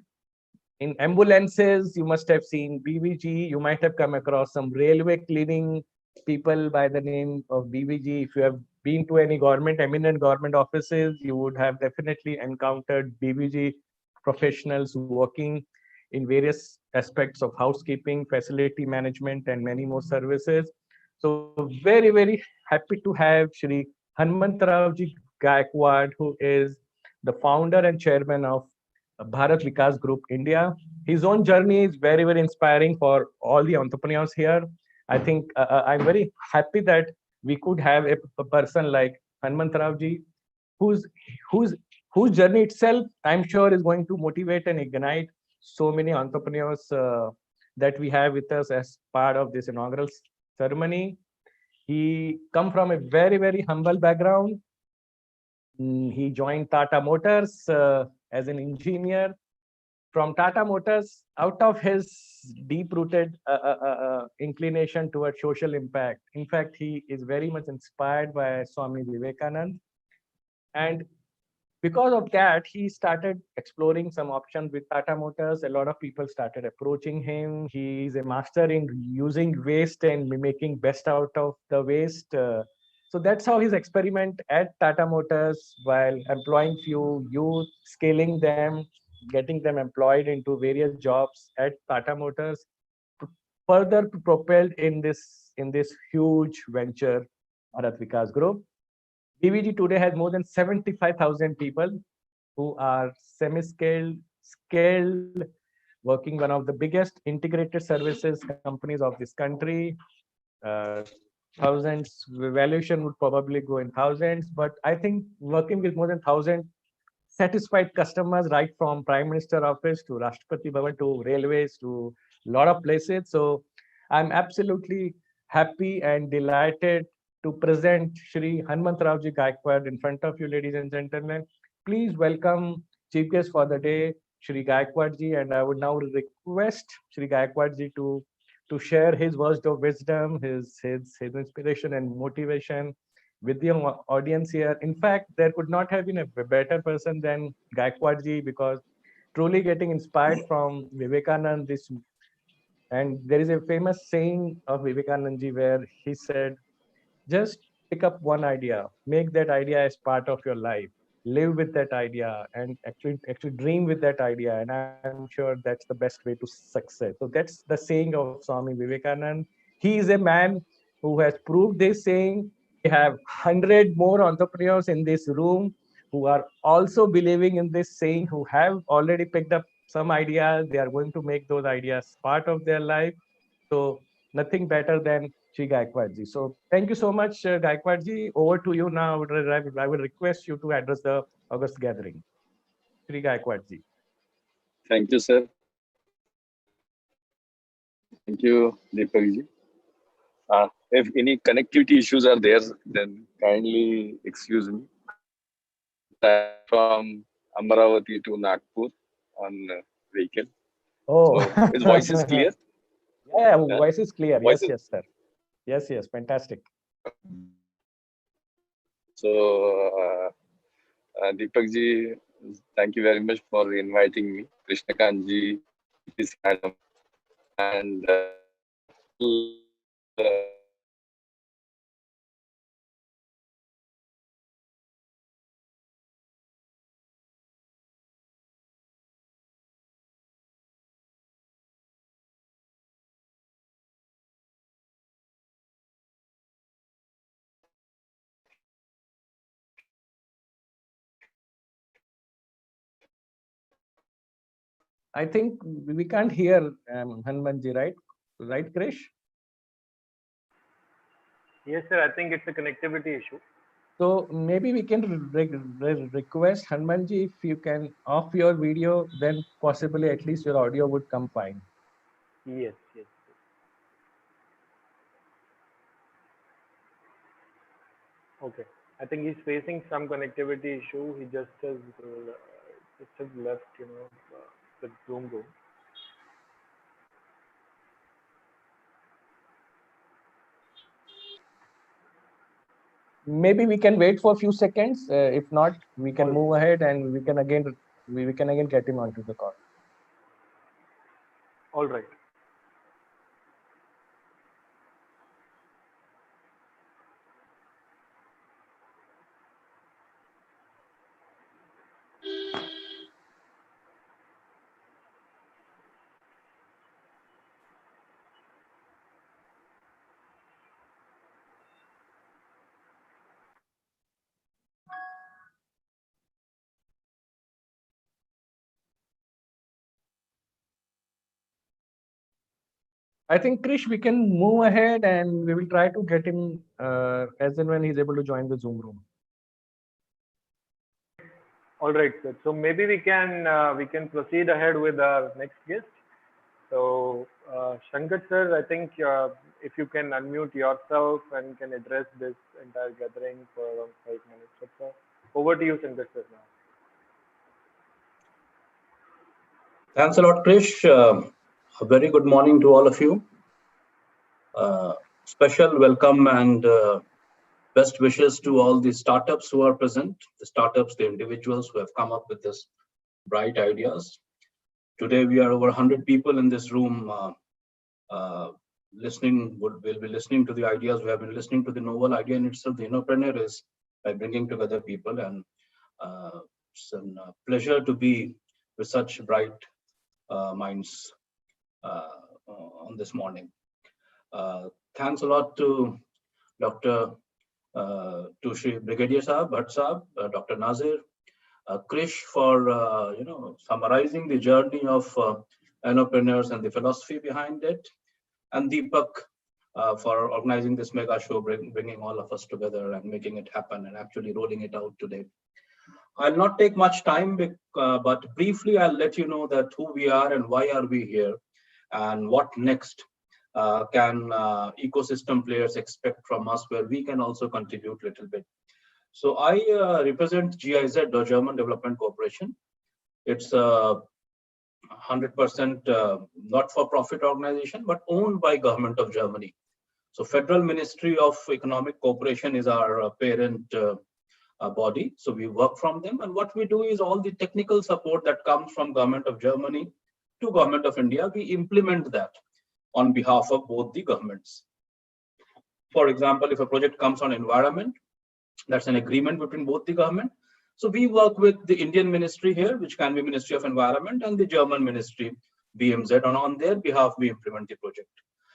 in ambulances you must have seen BVG. You might have come across some railway cleaning people by the name of BVG. If you have been to any eminent government offices, you would have definitely encountered BVG professionals working in various aspects of housekeeping, facility management, and many more services. So very, very happy to have Shri Hanmantarao-ji Gaikwad, who is the founder and chairman of Bharat Vikas Group India. His own journey is very, very inspiring for all the entrepreneurs here. I think I'm very happy that we could have a person like Hanmantarao ji, whose whose whose journey itself, I'm sure, is going to motivate and ignite so many entrepreneurs that we have with us as part of this inaugural ceremony. He come from a very humble background. He joined Tata Motors as an engineer. From Tata Motors, out of his deep-rooted inclination towards social impact. In fact, he is very much inspired by Swami Vivekanand. And because of that, he started exploring some options with Tata Motors. A lot of people started approaching him. He is a master in using waste and making best out of the waste. So that's how his experiment at Tata Motors, while employing few youth, scaling them, getting them employed into various jobs at Tata Motors, further propelled in this huge venture, Bharat Vikas Group. BVG today has more than 75,000 people who are semi-skilled, skilled, working one of the biggest integrated services companies of this country. Uh, Thousands, valuation would probably go in thousands, but I think working with more than 1,000 satisfied customers, right from Prime Minister office to Rashtrapati Bhavan to railways to a lot of places. So I'm absolutely happy and delighted to present Shri Hanmantarao Gaikwad in front of you, ladies and gentlemen. Please welcome Chief Guest for the day, Shri Gaikwad ji, and I would now request Shri Gaikwad ji to share his words of wisdom, his inspiration and motivation with the audience here. In fact, there could not have been a better person than Gaikwad ji, because truly getting inspired from Vivekanand, this, and there is a famous saying of Vivekanand ji where he said, just pick up one idea, make that idea as part of your life, live with that idea, and actually dream with that idea. And I'm sure that's the best way to success. So that's the saying of Swami Vivekanand. He is a man who has proved this saying. We have 100 more entrepreneurs in this room who are also believing in this saying, who have already picked up some ideas. They are going to make those ideas part of their life. So nothing better than Sri Gaikwad ji. So thank you so much, Gaikwad ji. Over to you now. I will request you to address the August gathering. Sri Gaikwad ji. Thank you, sir. Thank you, Deepak ji. If any connectivity issues are there, then kindly excuse me. From Amravati to Nagpur on vehicle. Oh, So his voice is clear. Yeah, voice is clear. Voice Yes, sir. Yes, fantastic. So, Deepak ji, thank you very much for inviting me. Krishnakant ji, madam, and I think we can't hear Hanumanji, right? Right, Krish? Yes, sir. I think it's a connectivity issue. So maybe we can request Hanumanji, if you can off your video, then possibly at least your audio would come fine. Yes, yes. Okay. I think he's facing some connectivity issue. He just has left, the Zoom room. Maybe we can wait for a few seconds. If not, we can move ahead and we can again get him onto the call. All right. I think Krish, we can move ahead and we will try to get him as and when he's able to join the Zoom room. All right, sir. So maybe we can proceed ahead with our next guest. So, Shankar sir, I think if you can unmute yourself and can address this entire gathering for around 5 minutes or so. Over to you, Shankar sir, now. Thanks a lot, Krish. A very good morning to all of you. Special welcome and best wishes to all the startups who are present, the startups, the individuals who have come up with this bright ideas. Today, we are over 100 people in this room listening. We'll be listening to the ideas. We have been listening to the novel idea in itself. The Innopreneur is by bringing together people, and it's a pleasure to be with such bright minds on this morning. Thanks a lot to Dr. To Shri Brigadier Saab, Bhatt Saab, Dr. Nazir, Krish for summarizing the journey of Innopreneurs and the philosophy behind it, and Deepak for organizing this mega show, bringing all of us together and making it happen and actually rolling it out today. I'll not take much time, but briefly I'll let you know that who we are and why are we here, and what next can ecosystem players expect from us, where we can also contribute a little bit. So I represent GIZ, the German Development Corporation. It's a 100% not-for-profit organization, but owned by government of Germany. So Federal Ministry of Economic Cooperation is our parent body. So we work from them, and what we do is all the technical support that comes from government of Germany to government of India, we implement that on behalf of both the governments. For example, if a project comes on environment, that's an agreement between both the government. So we work with the Indian ministry here, which can be Ministry of Environment, and the German ministry, BMZ, and on their behalf, we implement the project.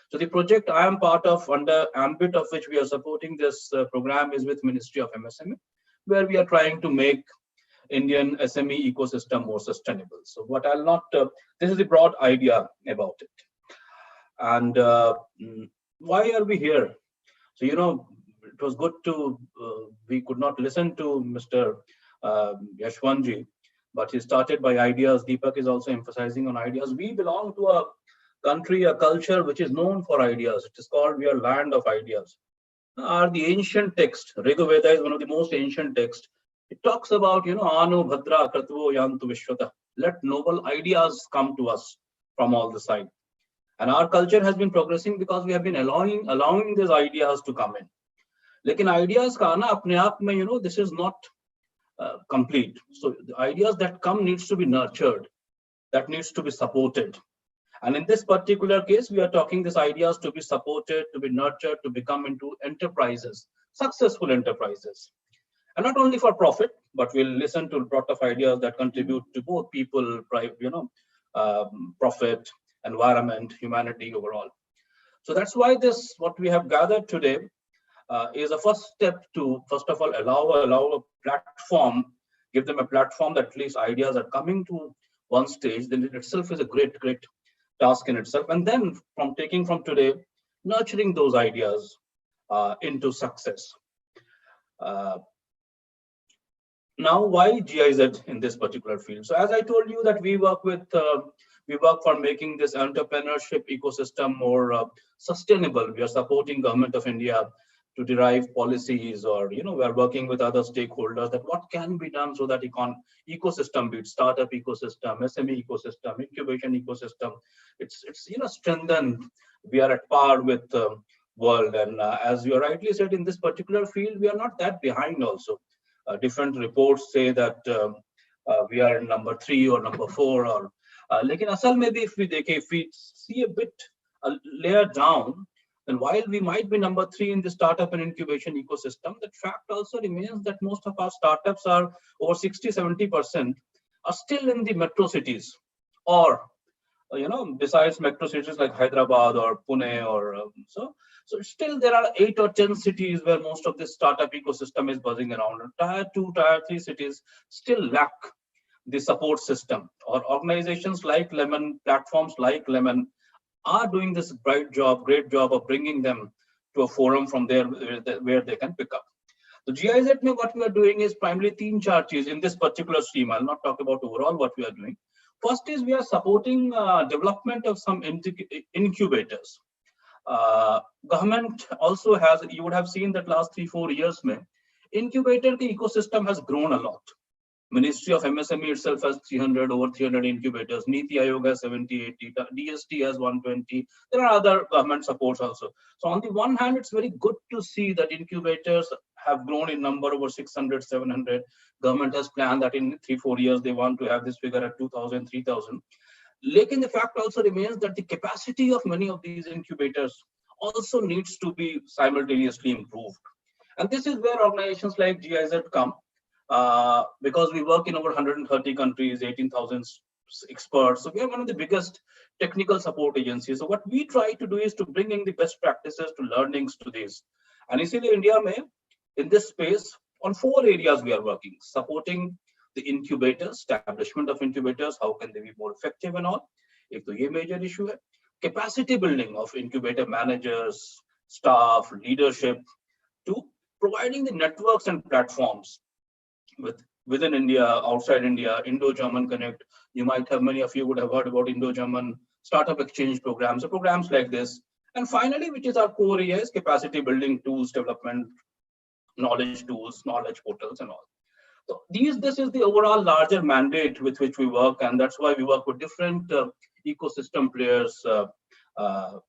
So the project I am part of, under ambit of which we are supporting this program, is with Ministry of MSME, where we are trying to make Indian SME ecosystem more sustainable. So what I'll not, this is the broad idea about it. And why are we here? So, it was good to, we could not listen to Mr. Yashwantji, but he started by ideas. Deepak is also emphasizing on ideas. We belong to a country, a culture which is known for ideas. It is called, we are land of ideas. The ancient text, Rigveda is one of the most ancient texts. It talks about, Anu Bhadra Kratvo Yantu Vishwata. Let noble ideas come to us from all the side. And our culture has been progressing because we have been allowing these ideas to come in. Lekin ideas ka na apne aap mein, this is not complete. So the ideas that come needs to be nurtured, that needs to be supported. And in this particular case, we are talking these ideas to be supported, to be nurtured, to become into enterprises, successful enterprises. And not only for profit, but we'll listen to a lot of ideas that contribute to both people, profit, environment, humanity overall. So that's why what we have gathered today is a first step to, first of all, allow a platform, give them a platform that at least ideas are coming to one stage. Then it itself is a great task in itself. And then taking from today, nurturing those ideas into success. Now, why GIZ in this particular field? So as I told you that we work for making this entrepreneurship ecosystem more sustainable. We are supporting government of India to derive policies, or we are working with other stakeholders that what can be done so that ecosystem, be it startup ecosystem, SME ecosystem, incubation ecosystem, it's strengthened. We are at par with the world, and as you rightly said, in this particular field, we are not that behind also. Different reports say that we are in number 3 or number 4, or lekin asal maybe if we see a bit layer down, then while we might be number 3 in the startup and incubation ecosystem, the fact also remains that most of our startups are over 60-70% are still in the metro cities, or besides metro cities like Hyderabad or Pune, or so still there are 8 or 10 cities where most of this startup ecosystem is buzzing around. Tier 2, Tier 3 cities still lack the support system, or organizations like Lemon, platforms like Lemon are doing this great job of bringing them to a forum from there where they can pick up. So GIZ, what we are doing is primarily 3-4 चीज in this particular stream. I'll not talk about overall what we are doing. First is we are supporting development of some incubators. Government also has, you would have seen that last 3-4 years, incubator ecosystem has grown a lot. Ministry of MSME itself has over 300 incubators. Niti Aayog has 70, 80. DST has 120. There are other government supports also. So on the one hand, it's very good to see that incubators have grown in number over 600, 700. Government has planned that in 3-4 years, they want to have this figure at 2,000, 3,000. Lekin the fact also remains that the capacity of many of these incubators also needs to be simultaneously improved. And this is where organizations like GIZ come. Because we work in over 130 countries, 18,000 experts. So we are one of the biggest technical support agencies. So what we try to do is to bring in the best practices to learnings to this. And in India, in this space, on 4 areas we are working, supporting the incubators, establishment of incubators, how can they be more effective and all. If the major issue hai. Capacity building of incubator managers, staff, leadership, to providing the networks and platforms within India, outside India, Indo-German Connect. You might have, many of you would have heard about Indo-German startup exchange programs, so programs like this. And finally, which is our core area, is capacity building tools, development, knowledge tools, knowledge portals and all. So this is the overall larger mandate with which we work, and that's why we work with different ecosystem players.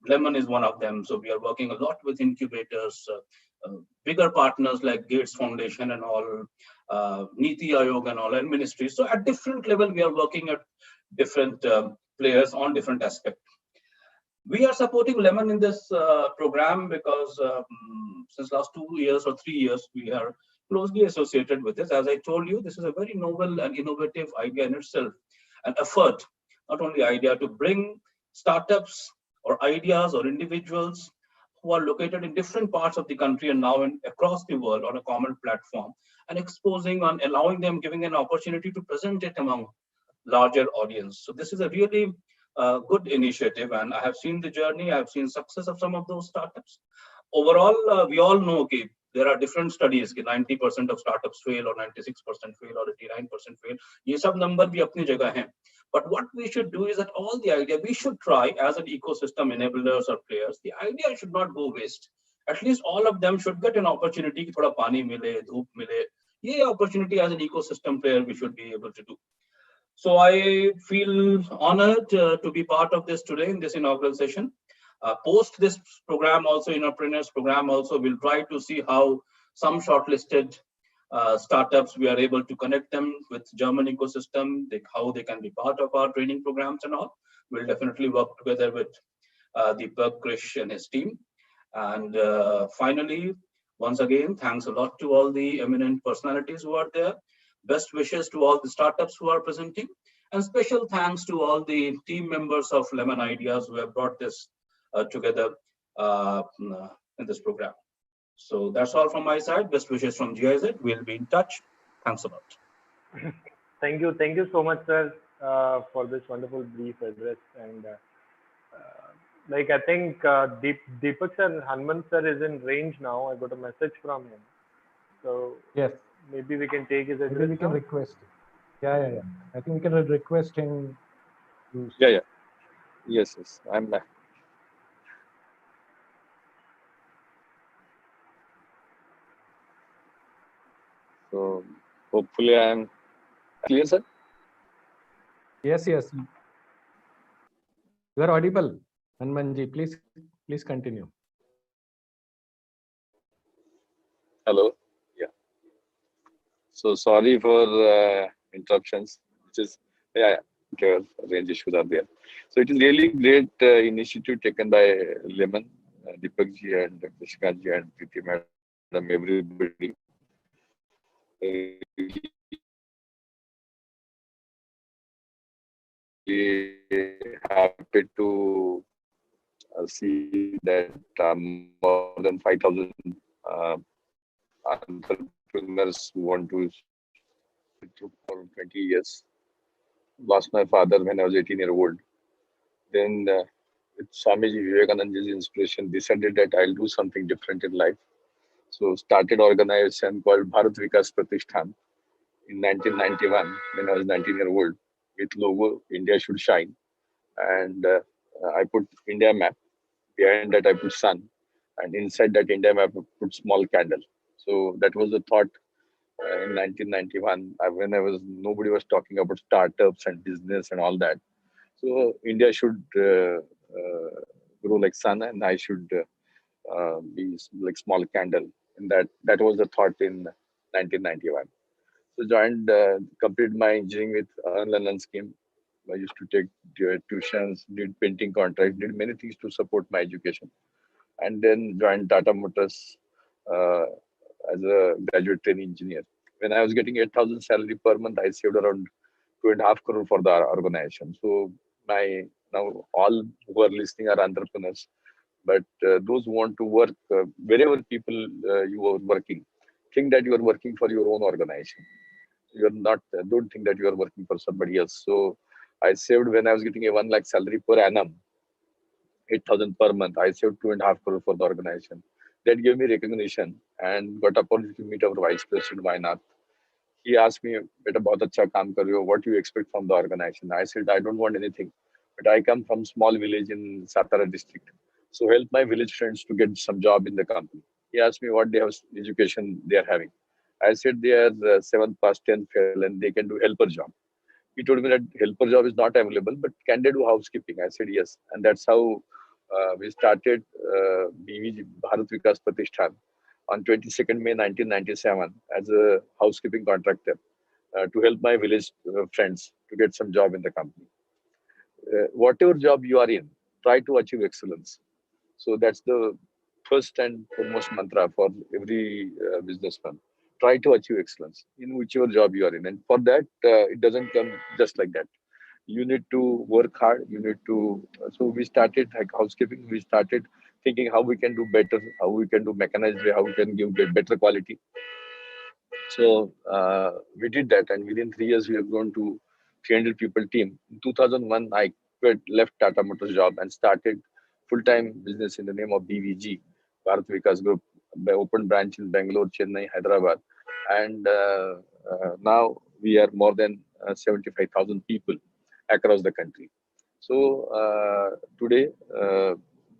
Lemon is one of them. So we are working a lot with incubators, bigger partners like Gates Foundation and all, Niti Aayog and all, and ministries. So at different level, we are working at different players on different aspects. We are supporting Lemon in this program because since last 2 years or 3 years, we are closely associated with this. As I told you, this is a very novel and innovative idea in itself, an effort, not only idea, to bring startups or ideas or individuals who are located in different parts of the country and now across the world on a common platform, and exposing and allowing them, giving an opportunity to present it among larger audience. So this is a really good initiative, and I have seen the journey. I have seen success of some of those startups. Overall, we all know, okay, there are different studies, 90% of startups fail or 96% fail or 89% fail. ये सब number भी अपनी जगह हैं. But what we should do is that all the idea, we should try as an ecosystem enablers or players, the idea should not go waste. At least all of them should get an opportunity कि थोड़ा पानी मिले, धूप मिले. ये opportunity as an ecosystem player we should be able to do. So I feel honored to be part of this today in this inaugural session. Post this program also, Innopreneurs program also, we'll try to see how some shortlisted startups, we are able to connect them with German ecosystem, how they can be part of our training programs and all. We'll definitely work together with Deepak, Krish and his team. And finally, once again, thanks a lot to all the eminent personalities who are there. Best wishes to all the startups who are presenting, and special thanks to all the team members of Lemon Ideas who have brought this together in this program. So that's all from my side. Best wishes from GIZ. We'll be in touch. Thanks a lot. Thank you so much, sir, for this wonderful brief address. And like I think Deepak sir, Hanuman sir is in range now. I got a message from him. So yes, maybe we can take his address. Maybe we can request. Yeah. I think we can request him. Yeah. Yes. I'm back. So hopefully I am clear, sir. Yes. You are audible, Hanumanji. Please continue. Hello. Yeah. So sorry for interruptions. Which is range issues are there. So it is really great initiative taken by Lemon, Deepak ji and Krishna ji and Preeti madam, everybody. Happy to see that more than 5,000 entrepreneurs who want to for 20 years. Lost my father when I was 18-year-old. Then with Swamiji Vivekananda's inspiration, decided that I'll do something different in life. So started organization called Bharat Vikas Pratishthan in 1991 when I was 19-year-old with logo India should shine, and I put India map. Behind that I put sun, and inside that India map I put small candle. So that was the thought in 1991 when I was nobody was talking about startups and business and all that. So India should grow like sun, and I should be like small candle. And that was the thought in 1991. So joined, completed my engineering with Learn scheme. I used to take tuitions, did painting contracts, did many things to support my education, and then joined Tata Motors uh, as a graduate trainee engineer. When I was getting 8,000 salary per month, I saved around 2.5 crore for the organization. So my now all who are listening are entrepreneurs, but those who want to work wherever people you are working, think that you are working for your own organization. You are not. Don't think that you are working for somebody else. So I saved when I was getting a 1 lakh salary per annum, 8,000 per month. I saved 2.5 crore for the organization. That gave me recognition and got opportunity to meet our vice president. Why not? He asked me, "Beta, bahut acha kaam kar rahe ho. What do you expect from the organization?" I said, "I don't want anything, but I come from small village in Satara district, so help my village friends to get some job in the company." He asked me what they have education they are having. I said they are 7th past 10th fail and they can do helper job. He told me that helper job is not available, but can they do housekeeping? I said yes, and that's how we started BVG Bharat Vikas Pratishthan on 22nd May 1997 as a housekeeping contractor to help my village friends to get some job in the company. Whatever job you are in, try to achieve excellence. So that's the first and foremost mantra for every businessman. Try to achieve excellence in whichever job you are in, and for that, it doesn't come just like that. You need to work hard. You need to. So we started like housekeeping. We started thinking how we can do better, how we can do mechanized way, how we can give better quality. So we did that, and within 3 years, we have grown to 300 people team. In 2001, I left Tata Motors job and started full-time business in the name of BVG, Bharat Vikas Group. I opened branch in Bangalore, Chennai, Hyderabad, and now we are more than 75,000 people across the country. So today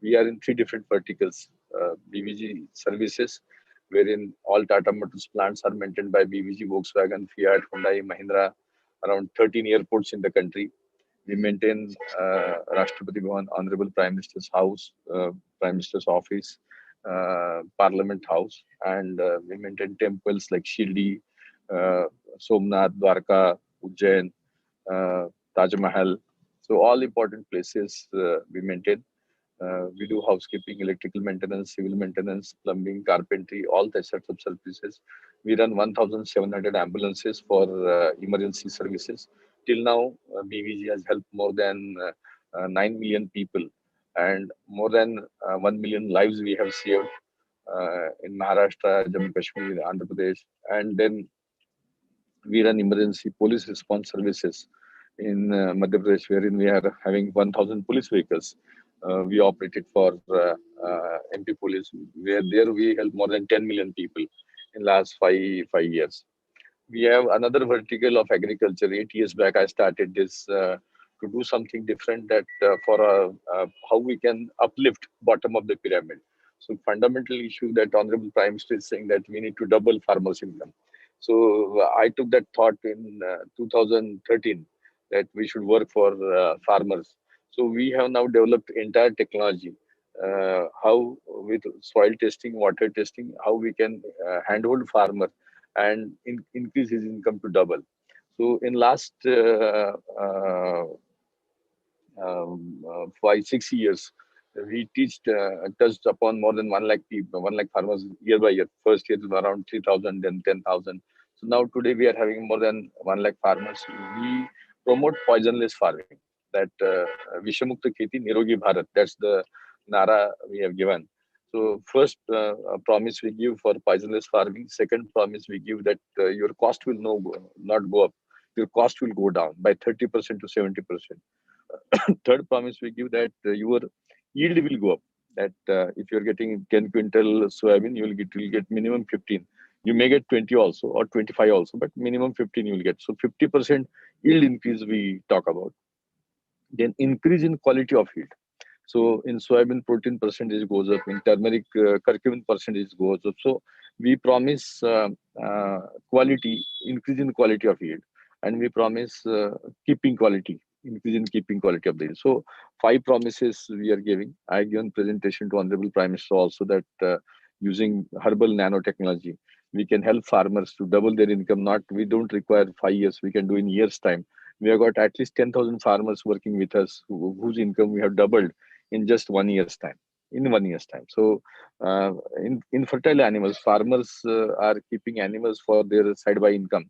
we are in three different verticals: BVG services, wherein all Tata Motors plants are maintained by BVG, Volkswagen, Fiat, Hyundai, Mahindra, around 13 airports in the country. We maintain Rashtrapati Bhavan, Honorable Prime Minister's House, Prime Minister's Office, Parliament House, and we maintain temples like Shirdi, Somnath, Dwarka, Ujjain, Taj Mahal. So all important places we maintain. We do housekeeping, electrical maintenance, civil maintenance, plumbing, carpentry, all types of services. We run 1,700 ambulances for emergency services. Till now, BVG has helped more than 9 million people, and more than 1 million lives we have saved in Maharashtra, Jammu Kashmir, Andhra Pradesh. And then we run emergency police response services in Madhya Pradesh, wherein we are having 1,000 police vehicles. We operated for MP Police, where there we help more than 10 million people in last five years. We have another vertical of agriculture. 8 years back, I started this to do something different that for how we can uplift bottom of the pyramid. So fundamental issue that Honorable Prime Minister is saying that we need to double farmers' income. So I took that thought in 2013 that we should work for farmers. So we have now developed entire technology, how with soil testing, water testing, how we can handhold farmer and increase his income to double. So in last 5 6 years, we touched upon more than 1 lakh people, 1 lakh farmers year by year. First year it was around 3,000, then 10,000. So now today we are having more than 1 lakh farmers. We promote poisonless farming. That Vishamukta Kheti Nirogi Bharat. That's the Nara we have given. So first promise we give for poisonless farming. Second promise we give that your cost will not go up. Your cost will go down by 30% to 70%. Third promise we give that your yield will go up. that if you're getting 10 quintal soybean, you'll get minimum 15. You may get 20 also or 25 also, but minimum 15 you'll get. So 50% yield increase we talk about. Then increase in quality of yield. So in soybean, protein percentage goes up. In turmeric, curcumin percentage goes up. So we promise quality, increase in quality of yield, and we promise keeping quality, increase in keeping quality of the yield. So 5 promises we are giving. I given presentation to Honorable Prime Minister also that using herbal nanotechnology, we can help farmers to double their income. Not we don't require 5 years. We can do in years time. We have got at least 10,000 farmers working with us whose income we have doubled in just 1 year's time. In 1 year's time. So, in fertile animals, farmers are keeping animals for their side by income.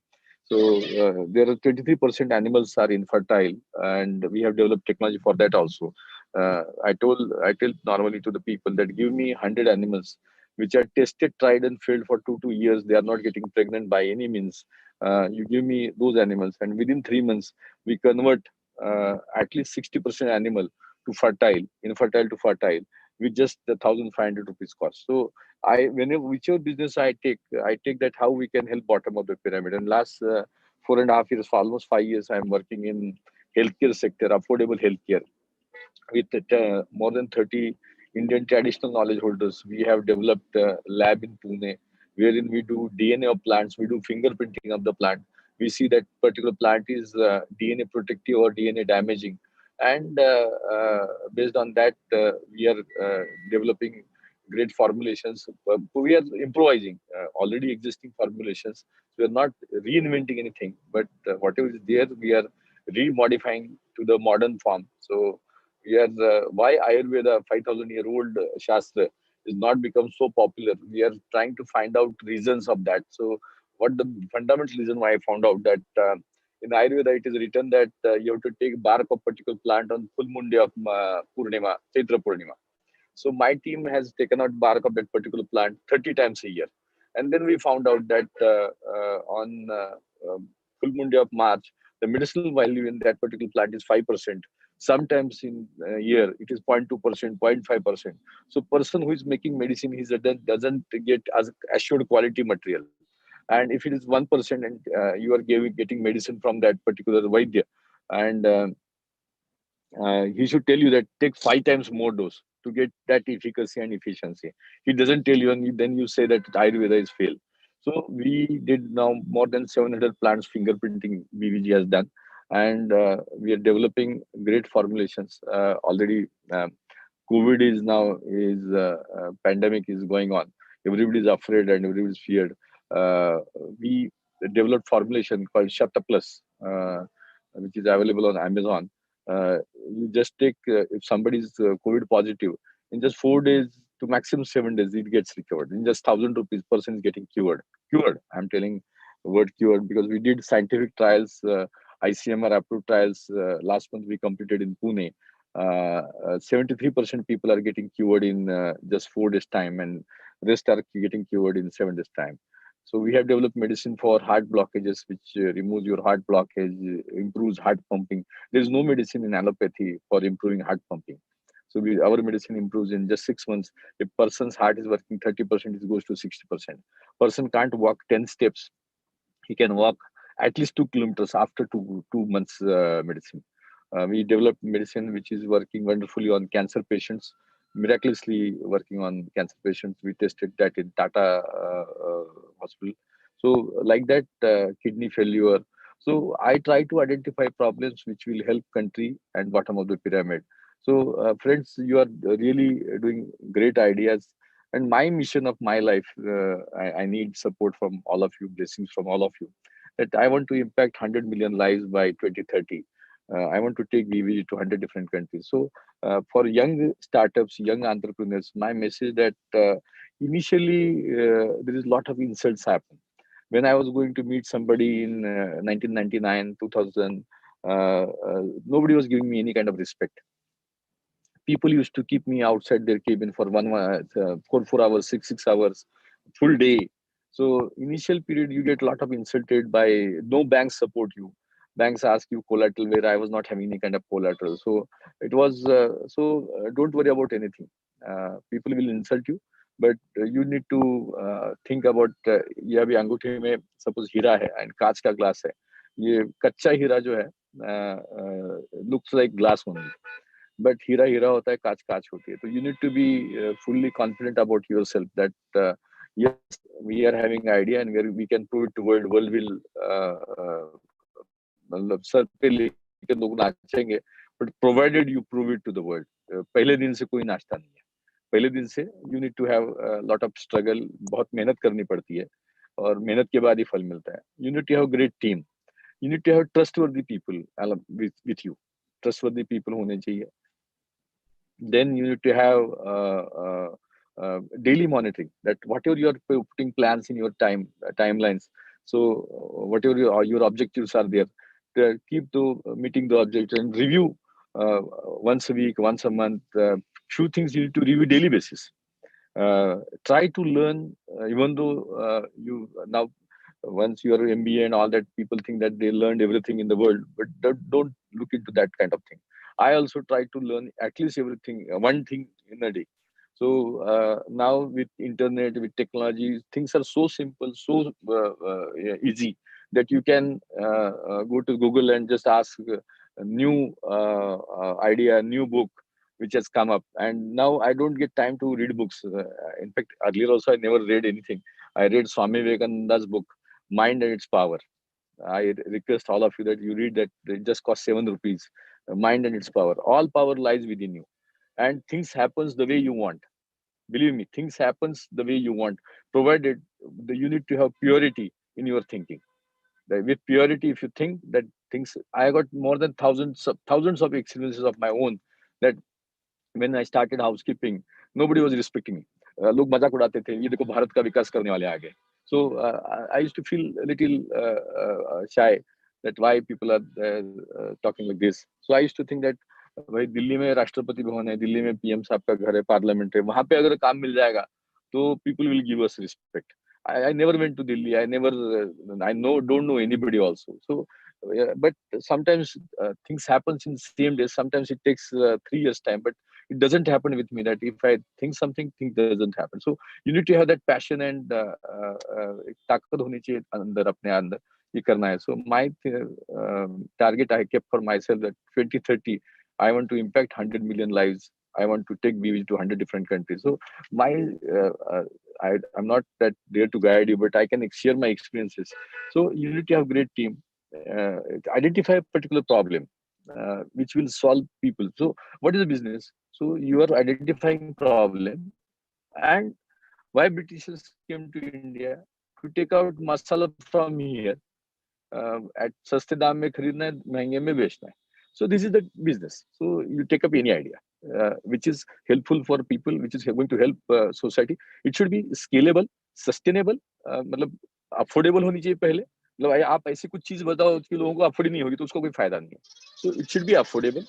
So there are 23% animals are infertile, and we have developed technology for that also. I tell normally to the people that give me 100 animals which are tested, tried, and failed for 2 years. They are not getting pregnant by any means. You give me those animals, and within 3 months we convert at least 60% animal to fertile, infertile to fertile, with just the 1,500 rupees cost. So whenever whichever business I take that how we can help bottom of the pyramid. And last 4.5 years, for almost 5 years, I'm working in healthcare sector, affordable healthcare, with more than 30 Indian traditional knowledge holders. We have developed a lab in Pune, wherein we do DNA of plants, we do fingerprinting of the plant. We see that particular plant is DNA protective or DNA damaging. And based on that, we are developing great formulations. We are improvising already existing formulations. We are not reinventing anything, but whatever is there, we are remodifying to the modern form. So we are why Ayurveda, 5,000-year-old Shastra, is not become so popular. We are trying to find out reasons of that. So what the fundamental reason why I found out that in Ayurveda it is written that you have to take bark of particular plant on full moon day of Purnima, Chaitra Purnima. So my team has taken out bark of that particular plant 30 times a year. And then we found out that on full moon day of March, the medicinal value in that particular plant is 5%. Sometimes in a year, it is 0.2%, 0.5%. So person who is making medicine, he doesn't get as assured quality material. And if it is 1% and you are getting medicine from that particular Vaidya, and he should tell you that take 5 times more dose to get that efficacy and efficiency. He doesn't tell you, and then you say that Ayurveda is failed. So we did now more than 700 plants fingerprinting BVG has done, and we are developing great formulations already. COVID is now pandemic is going on. Everybody is afraid and everybody is feared. We developed formulation called Shata Plus, which is available on Amazon. You just take if somebody is COVID positive, in just 4 days to maximum 7 days, it gets recovered. In just 1,000 rupees, person is getting cured. Cured. I'm telling the word cured because we did scientific trials, ICMR approved trials. Last month we completed in Pune. 73% people are getting cured in just 4 days time, and rest are getting cured in 7 days time. So we have developed medicine for heart blockages, which removes your heart blockage, improves heart pumping. There is no medicine in allopathy for improving heart pumping. So our medicine improves in just 6 months. If person's heart is working 30%, it goes to 60%. Person can't walk 10 steps. He can walk at least 2 kilometers after two months medicine. We developed medicine which is working wonderfully on cancer patients, miraculously working on cancer patients. We tested that in Tata hospital. So like that, kidney failure. So I try to identify problems which will help country and bottom of the pyramid. So friends, you are really doing great ideas. And my mission of my life, I need support from all of you, blessings from all of you, that I want to impact 100 million lives by 2030. I want to take BVG to 100 different countries. So for young startups, young entrepreneurs, my message that initially there is a lot of insults happen. When I was going to meet somebody in 1999, 2000, nobody was giving me any kind of respect. People used to keep me outside their cabin for 4 hours, 6 hours, full day. So initial period, you get a lot of insulted by no banks support you. Banks ask you collateral where I was not having any kind of collateral. So it was don't worry about anything. people will insult you, but you need to think about ये अभी अंगूठी में suppose हीरा है and कांच का glass है, ये कच्चा हीरा जो है looks like glass only, but हीरा हीरा होता है, कांच कांच होती है. तो you need to be fully confident about yourself that yes, we are having idea and we can prove it to world will मतलब सर पे लेके लोग नाचेंगे, but provided you prove it to the world. पहले दिन से कोई नाचता नहीं है, पहले दिन से you need to have a lot of struggle, बहुत मेहनत करनी पड़ती है और मेहनत के बाद ही फल मिलता है. You need to have a great team, you need to have trustworthy people with you, trustworthy people होने चाहिए. Then you need to have daily monitoring, that whatever you are putting plans in your timelines, so whatever your objectives are there, keep meeting the objectives and review once a week, once a month. Few things you need to review daily basis. Try to learn, even though you now once you are MBA and all that, people think that they learned everything in the world, but don't look into that kind of thing. I also try to learn at least everything, one thing in a day. So now with internet, with technology, things are so simple, so easy that you can go to Google and just ask a new idea, new book which has come up. And now I don't get time to read books. In fact, earlier also I never read anything. I read Swami Vivekananda's book, Mind and Its Power. I request all of you that you read that. It just costs 7 rupees. Mind and Its Power. All power lies within you, and things happens the way you want. Believe me, things happens the way you want, provided you need to have purity in your thinking. With purity, if you think that things, I got more than thousands of experiences of my own, that when I started housekeeping, nobody was respecting me. लोग मजाक उड़ाते थे, ये देखो भारत का विकास करने वाले आ गए. So I used to feel a little shy that why people are talking like this. So I used to think that भाई दिल्ली में राष्ट्रपति भवन है, दिल्ली में पीएम साहब का घर है, पार्लियामेंट है, वहां पे अगर काम मिल जाएगा तो people will give us respect. I never went to Delhi. I don't know anybody also. So, but sometimes things happens in same day. Sometimes it takes 3 years time, but it doesn't happen with me that if I think something, thing doesn't happen. So you need to have that passion and ताकत होनी चाहिए अंदर, अपने अंदर ये करना है. So my target I kept for myself that 2030 I want to impact 100 million lives. I want to take BV to 100 different countries. So my I'm not that there to guide you, but I can share my experiences. So you need to have great team. Identify a particular problem which will solve people. So what is the business? So you are identifying problem, and why Britishers came to India to take out masala from here at सस्ते दाम में खरीदना है, महंगे में बेचना है. So this is the business. So you take up any idea which is helpful for people, which is going to help society. It should be scalable, sustainable, मतलब affordable होनी चाहिए पहले. मतलब आप ऐसी कुछ चीज बताओ कि लोगों को अफोर्ड नहीं होगी तो उसका कोई फायदा नहीं है. So it should be affordable,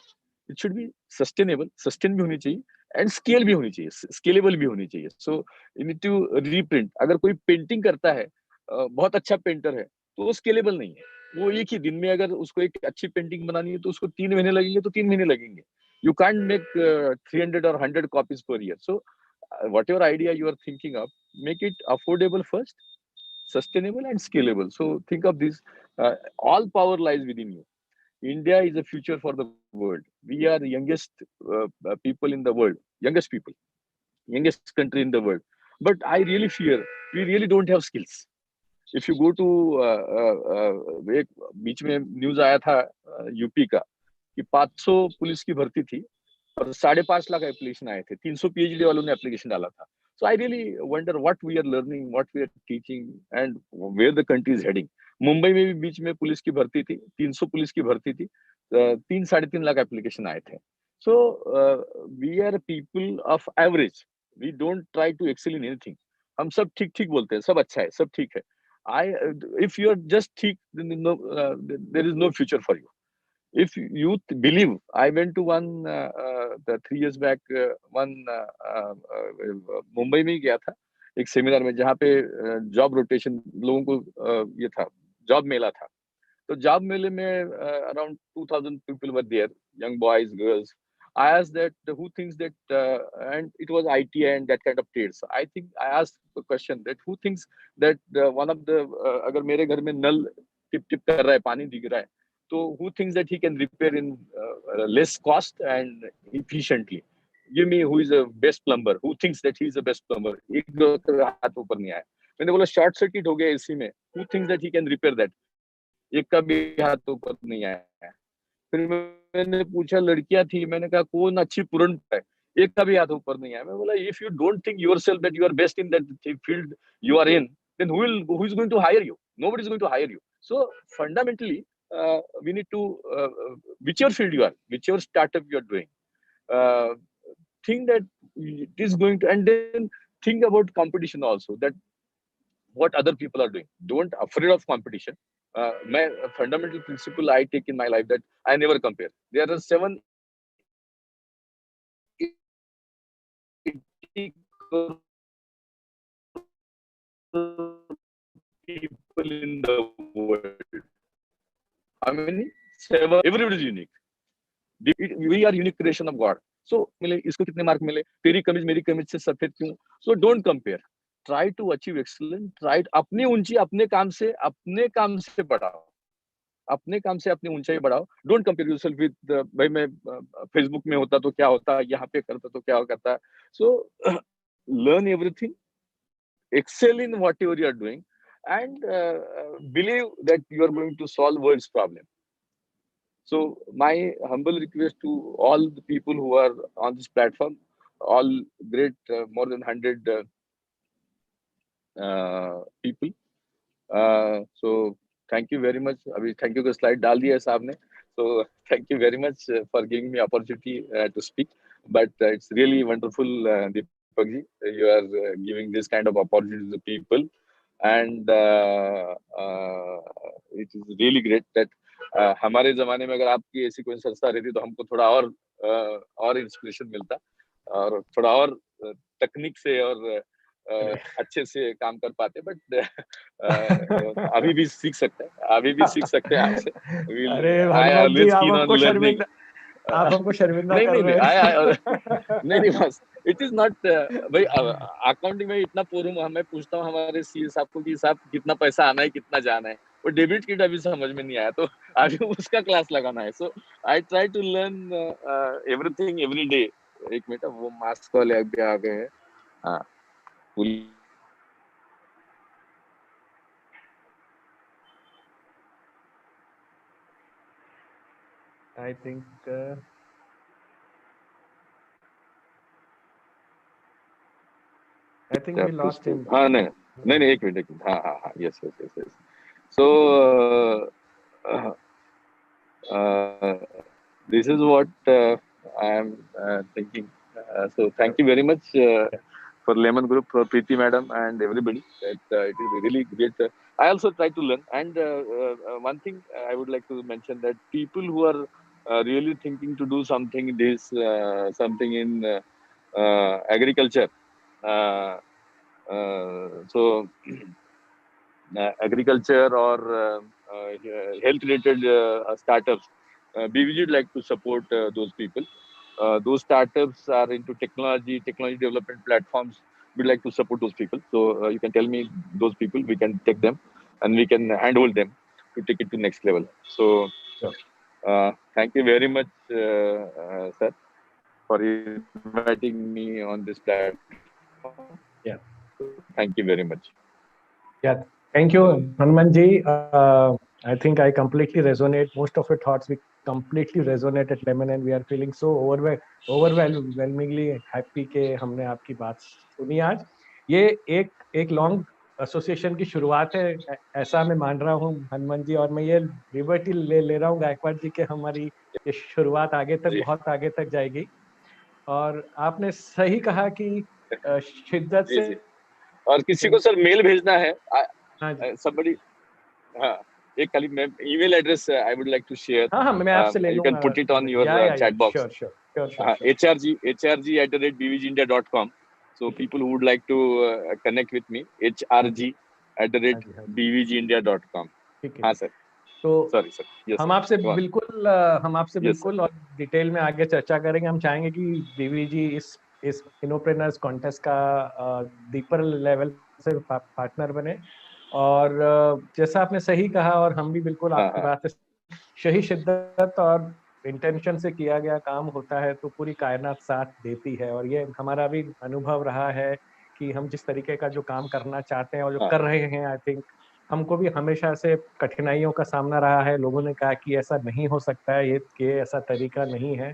it should be sustainable, sustain भी होनी चाहिए, and scale भी होनी चाहिए, scalable भी होनी चाहिए. So you need to reprint. अगर कोई पेंटिंग करता है, बहुत अच्छा पेंटर है, तो वो स्केलेबल नहीं है. वो एक ही दिन में अगर उसको एक अच्छी पेंटिंग बनानी है तो उसको 3 महीने लगेंगे, तो 3 महीने लगेंगे. You can't make 300 or 100 copies per year. So whatever idea you are thinking of, make it affordable first, sustainable and scalable. So think of this. All power lies within you. India is the future for the world. We are the youngest people in the world, youngest country in the world. But I really fear we really don't have skills. If you go to एक बीच में news आया था UP का कि 500 police की भर्ती थी और 5.5 लाख एप्लीकेशन आए थे, 300 पीएचडी वालों ने एप्लीकेशन डाला था. So I really wonder what we are learning, what we are teaching, and where the country is heading. Mumbai में भी बीच में पुलिस की भर्ती थी, 300 पुलिस की भर्ती थी, 3-3.5 लाख एप्लीकेशन आए थे. So we are people of average. We don't try to excel in anything. हम सब ठीक ठीक बोलते हैं, सब अच्छा है, सब ठीक है. If you are just ठीक, then there is no future for you. If you believe, I went to one 3 years back, one Mumbai में ही गया था एक सेमिनार में जहाँ पे जॉब रोटेशन लोगों को ये था, जॉब मेला था. तो जॉब मेले में around 2000 people were there, young boys, girls. I asked that who thinks that, and it was IT and that kind of trade. So I think I asked the question that who thinks that one of the अगर मेरे घर में नल tip tip कर रहा है, पानी दिख रहा है, so who thinks that he can repair in less cost and efficiently? Give me who is the best plumber? Who thinks that he is the best plumber? एक का हाथ ऊपर नहीं आया. मैंने बोला शॉर्ट सर्किट हो गया एसी में. Who thinks that he can repair that? एक का भी हाथ ऊपर नहीं आया. फिर मैंने पूछा लड़कियां थी, मैंने कहा कौन अच्छी पूर्ण है, एक का भी हाथ ऊपर नहीं आया. मैं बोला if you don't think yourself that you are best in that field you are in, then who is going to hire you? Nobody is going to hire you. So fundamentally we need to whichever field you are, whichever startup you are doing, think that it is going to, and then think about competition also, that what other people are doing. Don't afraid of competition. My fundamental principle I take in my life that I never compare. There are 780 crore people in the world. How many? 7. Everybody is unique. We are unique creation of God. So मिले इसको कितने mark मिले, तेरी कमीज मेरी कमीज से सफेद क्यों? So don't compare. Try to achieve excellence. Try अपनी ऊंची अपने काम से बढ़ाओ. अपने काम से अपनी ऊंचाई बढ़ाओ. Don't compare yourself with भाई मैं फेसबुक में होता तो क्या होता, यहाँ पे करता तो क्या करता. So learn everything, excel in whatever you are doing, and believe that you are going to solve world's problem. So my humble request to all the people who are on this platform, all great, more than 100 people. So thank you very much. अभी thank you का slide डाल दिया है साहब ने. So thank you very much for giving me opportunity to speak. But it's really wonderful, Deepak ji. You are giving this kind of opportunity to people, and it is really great that हमारे जमाने में अगर आपकी ऐसी कोई संस्था रहती तो हमको थोड़ा और इंस्पिरेशन मिलता और थोड़ा और तकनीक से और अच्छे से काम कर पाते. बट अभी भी सीख सकते हैं आपसे. अरे हनुमान जी, आप हमको शर्मिंदा कर रहे हैं. नहीं बस इट इज नॉट भाई अकाउंटिंग में इतना पूर्व मैं पूछता हूँ हमारे सीए साहब को कि साहब कितना पैसा आना है कितना जाना है, वो डेबिट किट अभी समझ में नहीं आया तो अभी उसका क्लास लगाना है. So I try to learn everything every day. एक मिनट, वो मास्क वाले अभी आ गए हैं. हाँ I think we lost him. हाँ नहीं एक मिनट हाँ yes. So this is what I am thinking. So thank you very much for Lemon Group, for Preeti Madam and everybody. It is really great. I also try to learn, and one thing I would like to mention, that people who are really thinking to do something in agriculture. So agriculture or health related startups, we would like to support those people. Those startups are into technology development platforms. We'd like to support those people. So you can tell me those people, we can take them and we can handhold them to take it to next level. So thank you very much, sir, for inviting me on this platform. Yeah. Thank you very much. Yeah. Thank you, Hanuman ji. I think I completely resonate. Most of your thoughts we completely resonate at Lemon, and we are feeling so overwhelmingly happy कि हमने आपकी बात सुनी आज. ये एक long association की शुरुआत है, ऐसा मैं मान रहा हूँ हनुमान जी, और मैं ये लिबर्टी ले रहा हूँ गायकवाड़ जी के हमारी ये शुरुआत आगे तक बहुत आगे तक जाएगी. और आपने सही कहा कि शिद्दत से और किसी को सर मेल भेजना है somebody, हाँ एक खाली मैं email address I would like to share. हाँ मैं आपसे ले लूंगा. You can put it on your chat box. Sure. hrg@bbgindia.com. So people who would like to connect with me, hrg@bbgindia.com. हाँ सर. तो Sorry, sir. Yes, हम sir. आपसे Go on. Yes, sir. बिल्कुल और डिटेल में आगे चर्चा करेंगे। हम चाहेंगे कि बीवी जी इस इनोप्रेनर्स कॉन्टेस्ट का डीपर लेवल से पार्टनर बने। और जैसा आपने सही कहा, और हम भी बिल्कुल हाँ, आपकी हाँ। बात से सही शिद्दत और इंटेंशन से किया गया काम होता है तो पूरी कायनात साथ देती है। और ये हमारा भी अनुभव रहा है कि हम जिस तरीके का जो काम करना चाहते हैं और जो हाँ, कर रहे हैं, आई थिंक हमको भी हमेशा से कठिनाइयों का सामना रहा है। लोगों ने कहा कि ऐसा नहीं हो सकता है, ये ऐसा तरीका नहीं है।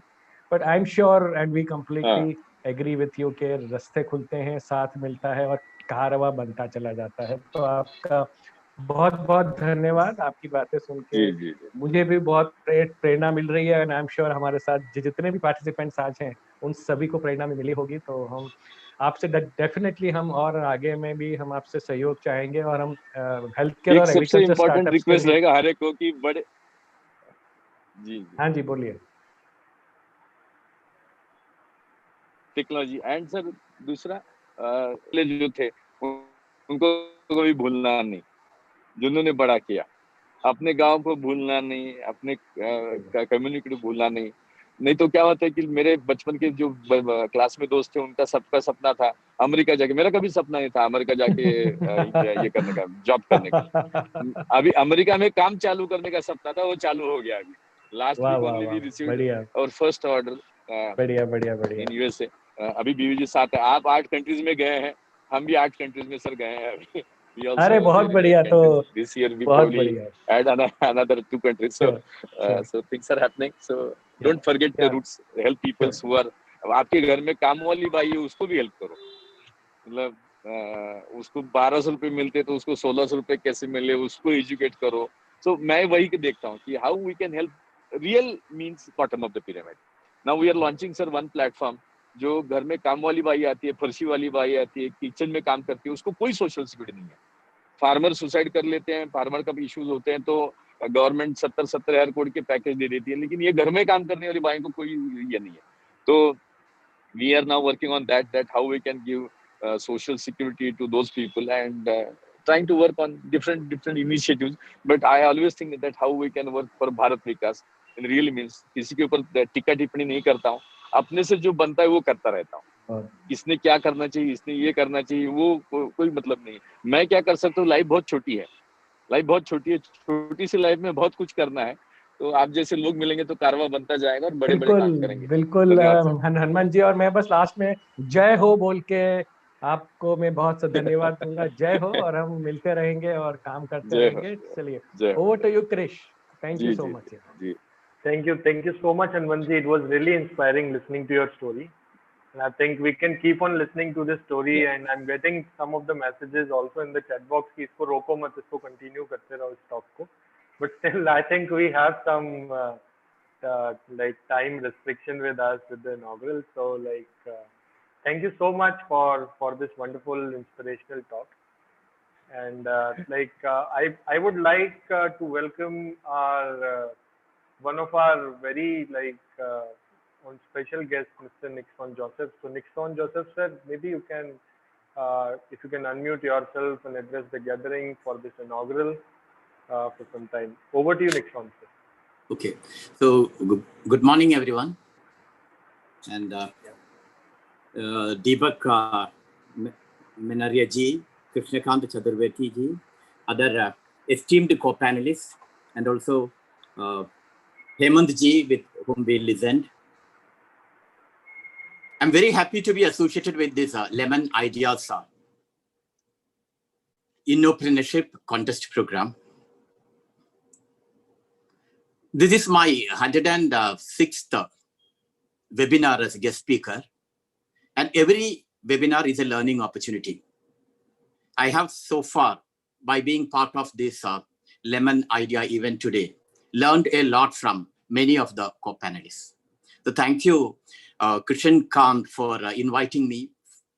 But I am sure and we हाँ, कंप्लीटली एग्री विथ यू के रास्ते खुलते हैं, साथ मिलता है और कारवां बनता चला जाता है। तो आपका बहुत बहुत धन्यवाद। आपकी बातें सुन के जी, जी, जी। मुझे भी बहुत प्रेरणा मिल रही है। एंड आई एम श्योर हमारे साथ जितने भी पार्टिसिपेंट्स आज हैं उन सभी को प्रेरणा में मिली होगी। तो हम आपसे डेफिनेटली हम और आगे में भी हम आपसे सहयोग चाहेंगे, और हम हेल्थ केयर एक और सबसे एग्रीकल्चर इम्पोर्टेंट स्टार्टअप्स के रिक्वेस्ट लिए। रहेगा हर एक को कि बड़े जी, जी, हाँ जी, बोलिए। टेक्नोलॉजी एंड सर दूसरा पहले जो थे उनको कभी भूलना नहीं, जिन्होंने बड़ा किया। अपने गांव को भूलना नहीं, अपने कम्युनिटी को भूलना नहीं। नहीं तो क्या होता है कि मेरे बचपन के जो क्लास में दोस्त थे उनका सबका सपना था अमेरिका जाके, मेरा कभी सपना नहीं था अमेरिका जाके ये करने का, जॉब करने का। अभी अमेरिका में काम चालू करने का सपना था, वो चालू हो गया। अभी लास्ट वाह वीक वाह ओनली वी वाह, रिसीव्ड बढ़िया और फर्स्ट ऑर्डर बढ़िया बढ़िया बढ़िया। In USA. अभी बीवी जी साथ है। आप 8 कंट्रीज में गए हैं, हम भी 8 कंट्रीज में सर गए हैं अभी। We also अरे are बहुत there in 8 बढ़िया। तो countries. This year we बहुत probably बढ़िया। add another 2 countries. So sure sure so things are happening. So या don't forget the या roots. Help people who are आपके घर में काम वाली बाई है उसको भी हेल्प करो। मतलब उसको 1200 रुपए मिलते तो उसको 1600 रुपए कैसे मिले उसको एजुकेट करो। So मैं वही के देखता हूँ कि how we can help real means bottom of the pyramid. Now we are launching sir one platform जो घर में काम वाली बाई आती है, फर्शी वाली बाई आती है, किचन में काम करती है, उसको कोई सोशल सिक्योरिटी नहीं है। फार्मर सुसाइड कर लेते हैं, फार्मर का भी इश्यूज होते हैं तो गवर्नमेंट 70-70 हजार करोड़ के पैकेज दे देती है, लेकिन ये घर में काम करने वाली बाई को कोई ये नहीं है। तो we are now working on that how we can give social security to those people and trying to work on different initiatives. But I always think that how we can work for Bharat Vikas in really means किसी के ऊपर टिक्का टिप्पणी नहीं करता हूँ, अपने से जो बनता है वो करता रहता हूँ। किसने क्या करना चाहिए, इसने ये करना चाहिए, वो कोई मतलब नहीं। मैं क्या कर सकता हूँ, लाइफ बहुत छोटी है, लाइफ बहुत छोटी है, छोटी सी लाइफ में बहुत कुछ करना है। तो आप जैसे लोग मिलेंगे तो कारवां बनता जाएगा और बड़े बड़े बिल्कुल काम करेंगे। बिल्कुल। धन्यवाद सर। हनुमान जी, और मैं बस लास्ट में जय हो बोल के आपको मैं बहुत सा धन्यवाद दूंगा। जय हो, और हम मिलते रहेंगे और काम करते जय हो, रहेंगे। चलिए, जय हो, ओवर जय टू हो। यू क्रिश। थैंक यू जी सो जी मच। जी। Thank you so much, Anvanji. It was really inspiring listening to your story. And I think we can keep on listening to this story. And I'm getting some of the messages also in the chat box कि इसको रोको मत, इसको continue करते रहो इस talk को. But still, I think we have some like time restriction with us with the inaugural. So thank you so much for this wonderful inspirational talk. And I would like to welcome our one of our very on special guest, Mr. Nixon Joseph. So Nixon Joseph sir, maybe you can if you can unmute yourself and address the gathering for this inaugural for some time. Over to you, Nixon sir. Okay, so good morning everyone, and Deepak Minaria ji, Krishnakant Chaturvedi ji, other esteemed co-panelists, and also Hemant ji with whom we listened. I'm very happy to be associated with this Lemon Ideas Innopreneurship Contest Program. This is my 106th webinar as a guest speaker, and every webinar is a learning opportunity. I have so far, by being part of this Lemon Idea event today, learned a lot from many of the co-panelists. So thank you, Krishan Kant, for inviting me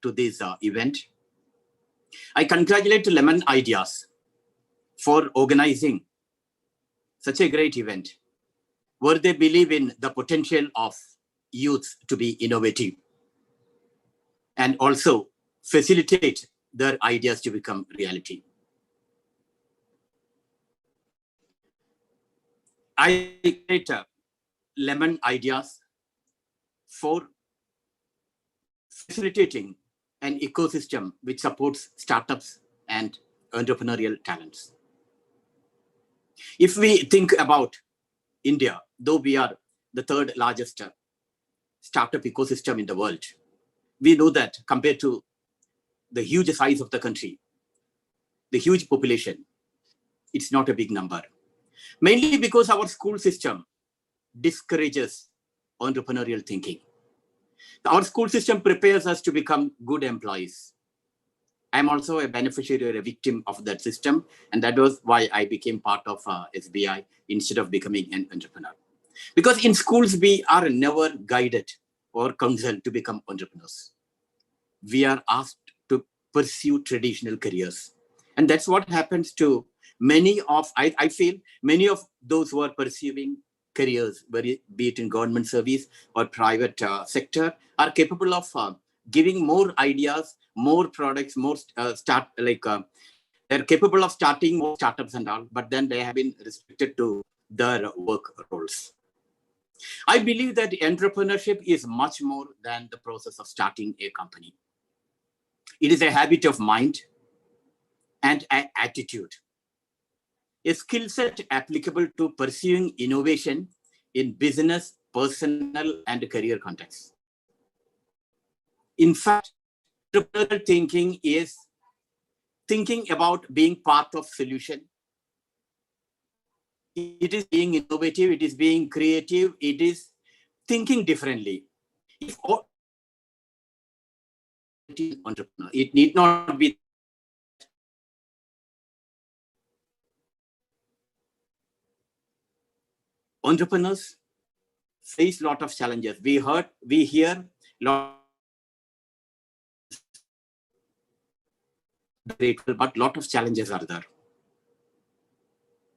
to this event. I congratulate Lemon Ideas for organizing such a great event, where they believe in the potential of youth to be innovative and also facilitate their ideas to become reality. I create lemon ideas for facilitating an ecosystem which supports startups and entrepreneurial talents. If we think about India, though we are the third largest startup ecosystem in the world, we know that compared to the huge size of the country, the huge population, it's not a big number. Mainly because our school system discourages entrepreneurial thinking. Our school system prepares us to become good employees. I'm also a beneficiary or a victim of that system, and that was why I became part of SBI instead of becoming an entrepreneur. Because in schools, we are never guided or counseled to become entrepreneurs. We are asked to pursue traditional careers. And that's what happens to many of, I feel, many of those who are pursuing careers, be it in government service or private sector, are capable of giving more ideas, more products, more they're capable of starting more startups and all, but then they have been restricted to their work roles. I believe that entrepreneurship is much more than the process of starting a company. It is a habit of mind and an attitude, a skill set applicable to pursuing innovation in business, personal, and career contexts. In fact, entrepreneurial thinking is thinking about being part of solution. It is being innovative, it is being creative, it is thinking differently. If entrepreneur, it need not be entrepreneurs face a lot of challenges. We hear lot, but lot of challenges are there.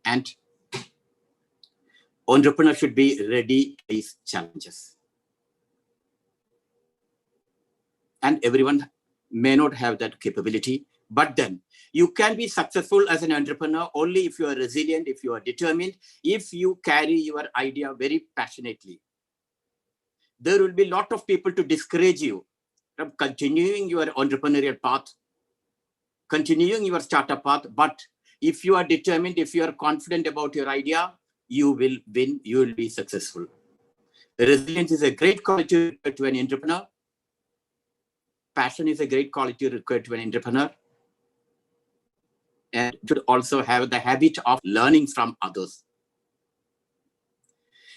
And entrepreneurs should be ready to face challenges. And everyone may not have that capability, but then you can be successful as an entrepreneur only if you are resilient, if you are determined, if you carry your idea very passionately. There will be a lot of people to discourage you from continuing your entrepreneurial path, continuing your startup path. But if you are determined, if you are confident about your idea, you will win, you will be successful. Resilience is a great quality to an entrepreneur. Passion is a great quality required to an entrepreneur. And should also have the habit of learning from others.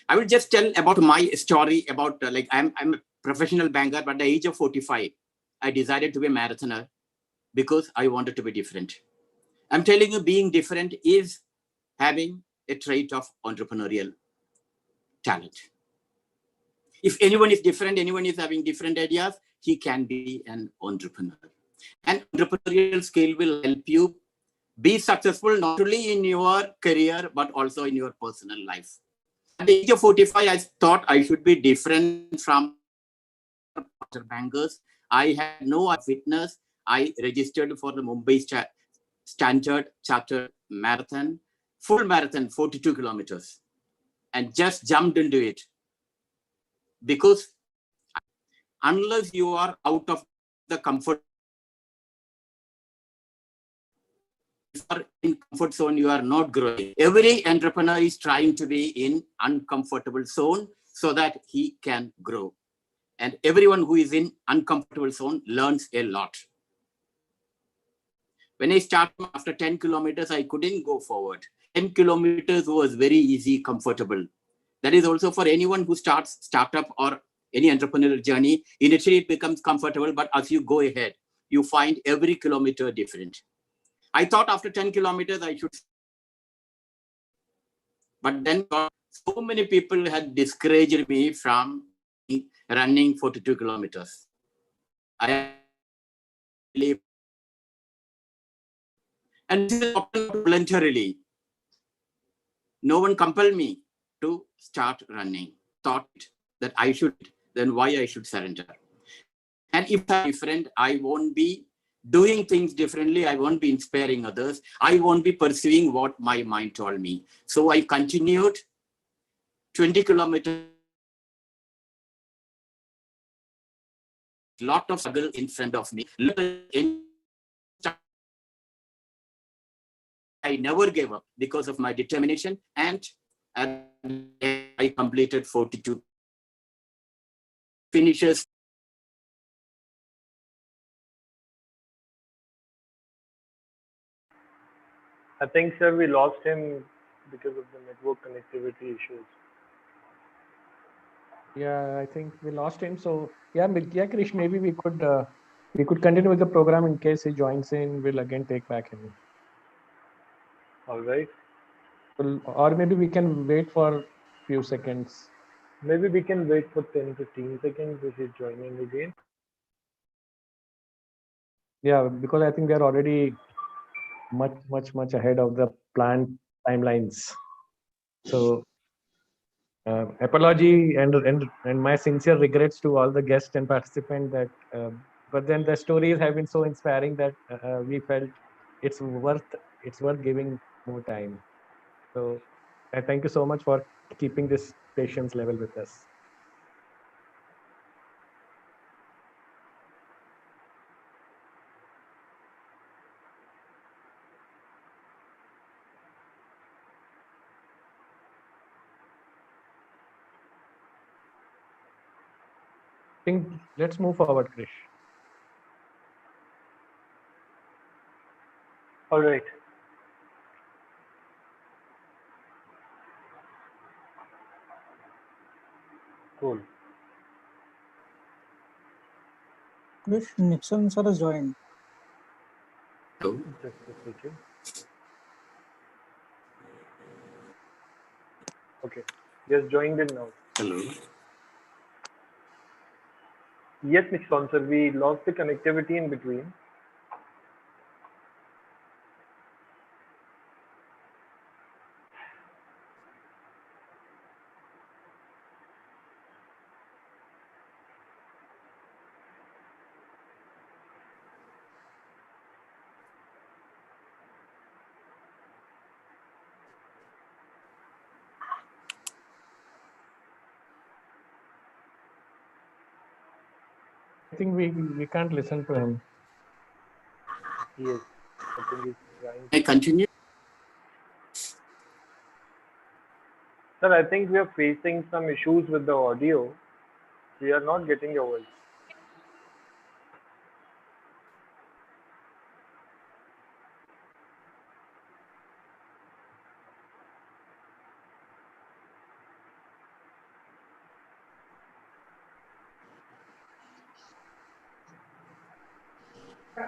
I will just tell about my story about I'm a professional banker, but at the age of 45, I decided to be a marathoner because I wanted to be different. I'm telling you, being different is having a trait of entrepreneurial talent. If anyone is different, anyone is having different ideas, he can be an entrepreneur. And entrepreneurial skill will help you be successful not only in your career, but also in your personal life. At the age of 45, I thought I should be different from other bankers. I had no fitness. I registered for the Mumbai Standard Chartered Marathon, full marathon, 42 kilometers, and just jumped into it. Because unless you are out of the comfort, if you are in comfort zone, you are not growing. Every entrepreneur is trying to be in uncomfortable zone so that he can grow. And everyone who is in uncomfortable zone learns a lot. When I started after 10 kilometers, I couldn't go forward. 10 kilometers was very easy, comfortable. That is also for anyone who starts startup or any entrepreneurial journey. Initially, it becomes comfortable, but as you go ahead, you find every kilometer different. I thought after 10 kilometers, I should. But then so many people had discouraged me from running 42 kilometers. I believe. And this is voluntarily. No one compelled me to start running. Thought that I should, then why I should surrender. And if I'm different, I won't be doing things differently. I won't be inspiring others. I won't be pursuing what my mind told me. So I continued 20 kilometers. Lot of struggle in front of me. I never gave up because of my determination, and I completed 42 finishes. I think, sir, we lost him because of the network connectivity issues. Yeah, I think we lost him. So yeah, Krish, maybe we could continue with the program in case he joins in. We'll again take back him. All right. Or maybe we can wait for a few seconds. Maybe we can wait for 10-15 seconds if he's joining again. Yeah, because I think they're already much ahead of the planned timelines. So apology and my sincere regrets to all the guests and participants that but then the stories have been so inspiring that we felt it's worth giving more time. So I thank you so much for keeping this patience level with us. I think let's move forward, Krish. All right. Cool. Krish, Nixon sir has joined. Hello. Just a second. Okay. Just joined in now. Hello. Yes, Nixon, sir, we lost the connectivity in between. I think we can't listen to him. Yes. I think he's trying. I continue. Sir, I think we are facing some issues with the audio. We are not getting your voice.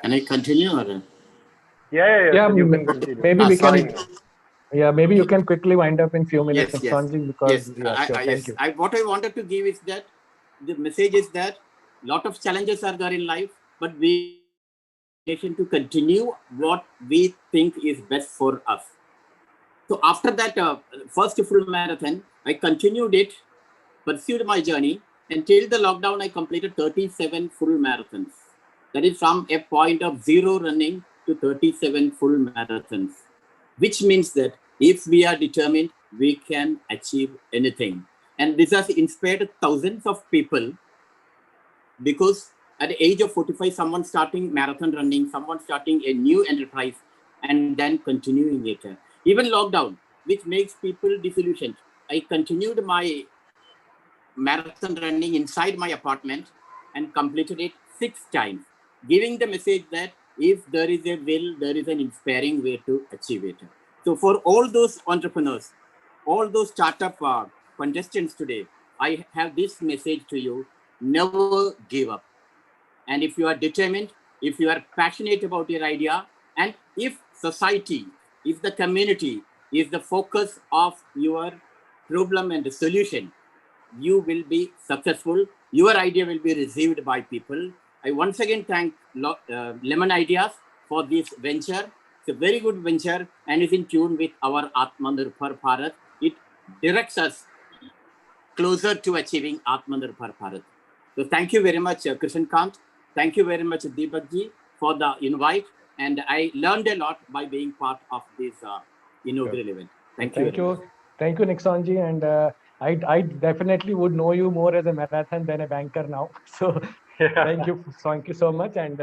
Can I continue? Or? Yeah, so you can continue. Maybe we sorry. can. Yeah, maybe you can quickly wind up in few minutes, Yes, Sanji, because yes. sure. Thank you. What I wanted to give is that the message is that lot of challenges are there in life, but we need to continue what we think is best for us. So after that first full marathon, I continued it, pursued my journey. Until the lockdown, I completed 37 full marathons. That is from a point of 0 running to 37 full marathons, which means that if we are determined, we can achieve anything. And this has inspired thousands of people, because at the age of 45, someone starting marathon running, someone starting a new enterprise, and then continuing it. Even lockdown, which makes people disillusioned. I continued my marathon running inside my apartment and completed it 6 times, giving the message that if there is a will, there is an inspiring way to achieve it. So for all those entrepreneurs, all those startup contestants today, I have this message to you: never give up. And if you are determined, if you are passionate about your idea, and if society, if the community is the focus of your problem and the solution, you will be successful. Your idea will be received by people. I once again thank Lemon Ideas for this venture. It's a very good venture and is in tune with our Atmanirbhar Bharat. It directs us closer to achieving Atmanirbhar Bharat. So thank you very much, Krishan Kant. Thank you very much, Deepakji, for the invite. And I learned a lot by being part of this inaugural event. Thank you. Thank you, Nixonji. And I definitely would know you more as a marathon than a banker now. So thank you so much. And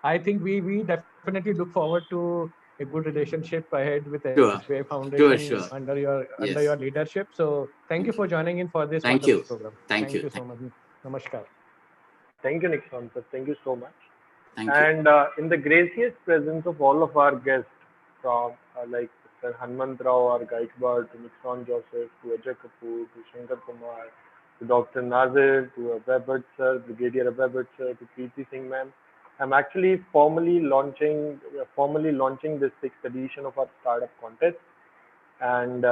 I think we definitely look forward to a good relationship ahead with Sure. HY Sure, Foundation sure. under your Yes. leadership. So thank you Thank you. for joining in for this Thank wonderful you. program. Thank Thank you. you so much. Namaskar. Thank you, Nixon, sir. Thank you so much. Thank you. And in the gracious presence of all of our guests, from like Mr. Hanmant Rao, our Gaikwad, to Nixon Joseph, to Ajay Kapoor, to Shankar Kumar, to Dr. Nazir, to Abhay sir, Brigadier Abhay sir, to Preeti Singh ma'am, I'm actually formally launching this sixth edition of our startup contest, and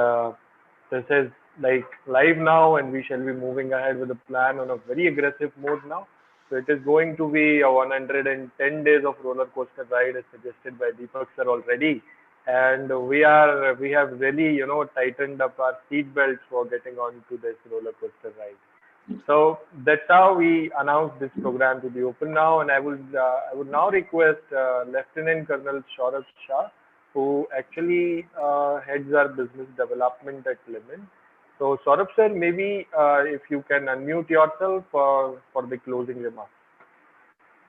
this is like live now, and we shall be moving ahead with a plan on a very aggressive mode now. So it is going to be a 110 days of roller coaster ride, as suggested by Deepak sir already, and we have really tightened up our seat belts for getting onto this roller coaster ride. So that's how we announced this program to be open now, and I would now request Lieutenant Colonel Saurabh Shah, who actually heads our business development at Lemon. So Saurabh sir, maybe if you can unmute yourself for the closing remarks.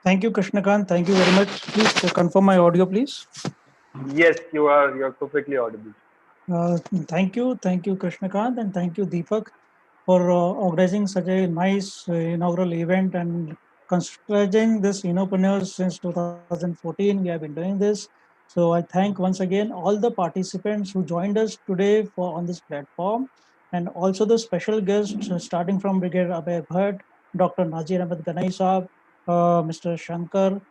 Thank you, Krishnakant. Thank you very much. Please confirm my audio, please. Yes, you're perfectly audible. Thank you, Krishnakant, and thank you, Deepak, for organizing such a nice inaugural event and constructing this Innopreneurs since 2014. We have been doing this. So I thank once again all the participants who joined us today on this platform, and also the special guests starting from Brigadier Abhay Bhatt, Dr. Nazir Ahmed Ganai Saab, Mr. Shankar,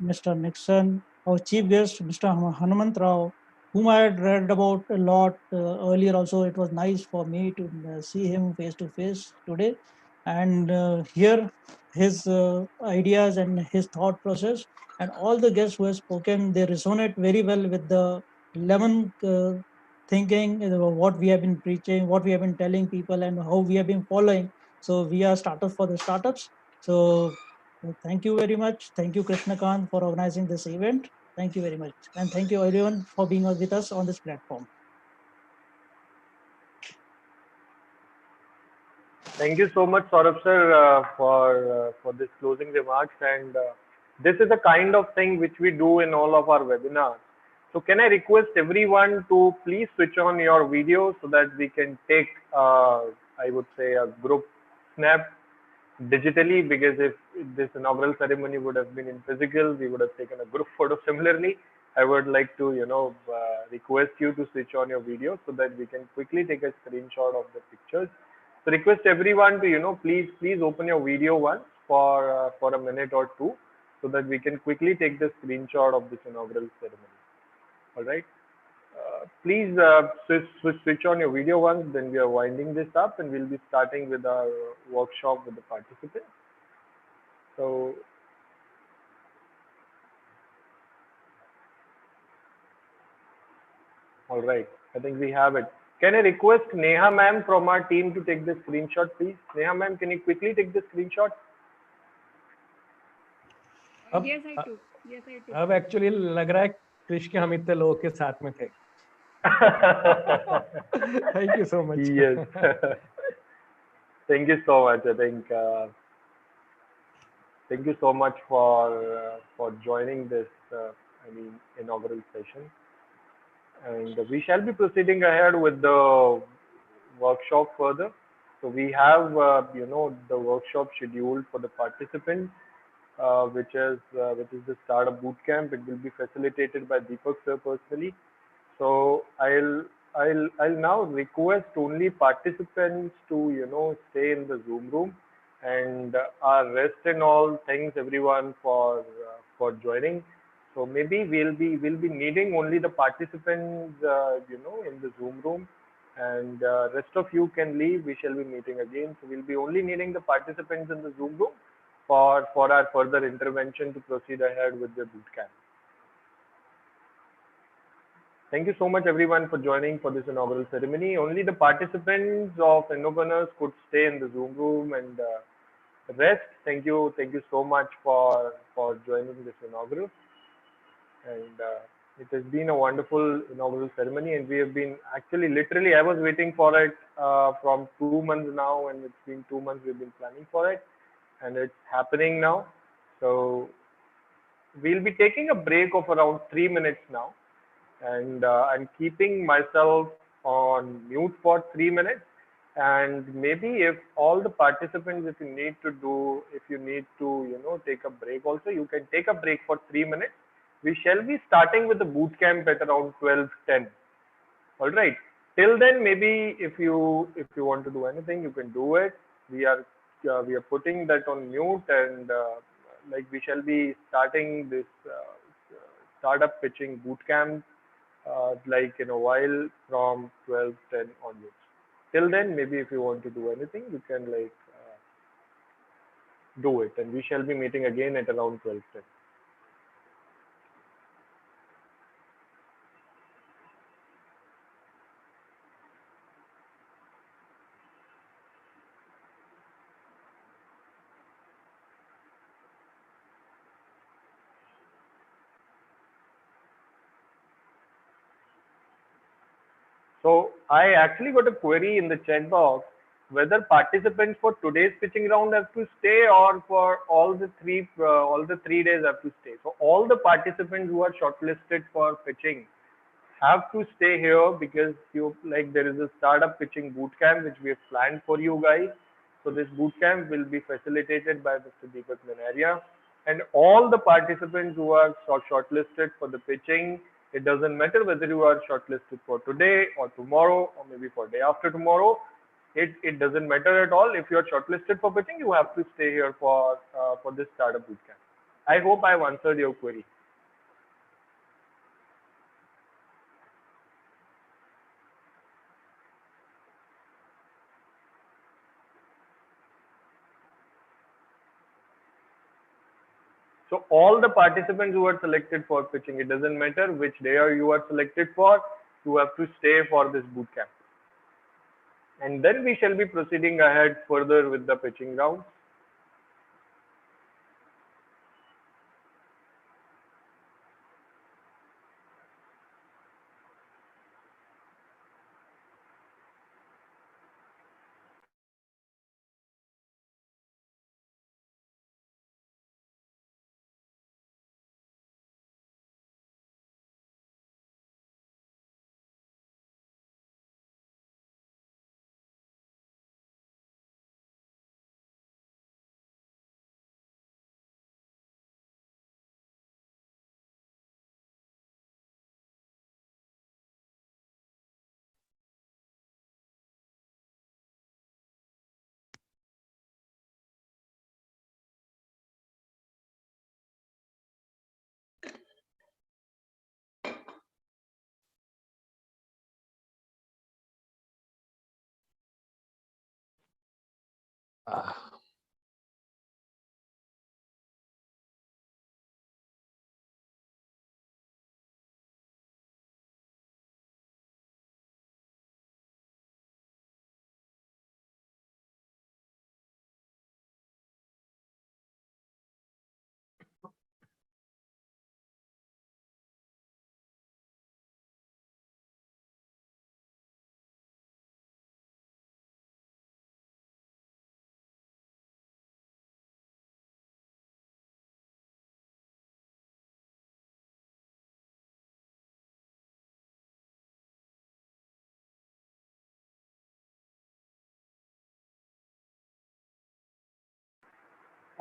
Mr. Nixon, our chief guest, Mr. Hanumant Rao, whom I had read about a lot earlier. Also, it was nice for me to see him face to face today and hear his ideas and his thought process. And all the guests who have spoken, they resonate very well with the lemon thinking, what we have been preaching, what we have been telling people, and how we have been following. So we are startups for the startups. So thank you very much. Thank you, Krishnakant, for organizing this event. Thank you very much. And thank you everyone for being with us on this platform. Thank you so much, Saurabh sir, for this closing remarks. And this is the kind of thing which we do in all of our webinars. So can I request everyone to please switch on your video so that we can take, I would say, a group snap digitally, because if this inaugural ceremony would have been in physical, we would have taken a group photo similarly. I would like to, request you to switch on your video so that we can quickly take a screenshot of the pictures. So request everyone to, please open your video once for a minute or two, so that we can quickly take the screenshot of this inaugural ceremony. All right. Please switch on your video once, then we are winding this up, and we'll be starting with our workshop with the participants. So all right, I think we have it. Can I request Neha ma'am from our team to take the screenshot, please? Neha ma'am, can you quickly take the screenshot? Yes, I took. Yes, I took. अब actually लग रहा है कृष के हम इतने लोगों के साथ में थे. Thank you so much. Yes. Thank you so much. I think thank you so much for joining this inaugural session. And we shall be proceeding ahead with the workshop further. So we have the workshop scheduled for the participants, which is the startup boot camp. It will be facilitated by Deepak sir personally. So I'll now request only participants to stay in the Zoom room, and rest and all. Thanks everyone for joining. So maybe we'll be needing only the participants in the Zoom room, and rest of you can leave. We shall be meeting again. So we'll be only needing the participants in the Zoom room for our further intervention to proceed ahead with the boot camp. Thank you so much everyone for joining for this inaugural ceremony. Only the participants of Innopreneurs could stay in the Zoom room and rest. Thank you so much for joining this inaugural. And It has been a wonderful inaugural ceremony, and we have been actually literally, I was waiting for it from 2 months now, and it's been 2 months we've been planning for it, and it's happening now. So we'll be taking a break of around 3 minutes now, and I'm keeping myself on mute for 3 minutes. And maybe if all the participants, if you need to take a break also, you can take a break for 3 minutes. We shall be starting with the boot camp at around 12:10. All right. Till then, maybe if you want to do anything, you can do it. We are putting that on mute, and like we shall be starting this startup pitching boot camp like in a while from 12:10 onwards. Till then, maybe if you want to do anything, you can do it, and we shall be meeting again at around 12:10. So I actually got a query in the chat box whether participants for today's pitching round have to stay, or for all the 3 days have to stay. So all the participants who are shortlisted for pitching have to stay here, because there is a startup pitching boot camp which we have planned for you guys. So this boot camp will be facilitated by Mr. Deepak Manaria, and all the participants who are shortlisted for the pitching, it doesn't matter whether you are shortlisted for today or tomorrow or maybe for day after tomorrow. It doesn't matter at all. If you are shortlisted for pitching, you have to stay here for this startup boot camp. I hope I've answered your query. So all the participants who are selected for pitching, it doesn't matter which day you are selected for, you have to stay for this boot camp. And then we shall be proceeding ahead further with the pitching rounds.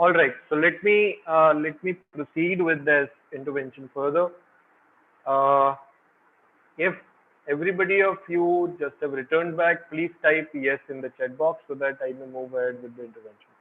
All right, so let me proceed with this intervention further. If everybody of you just have returned back, please type yes in the chat box so that I may move ahead with the intervention.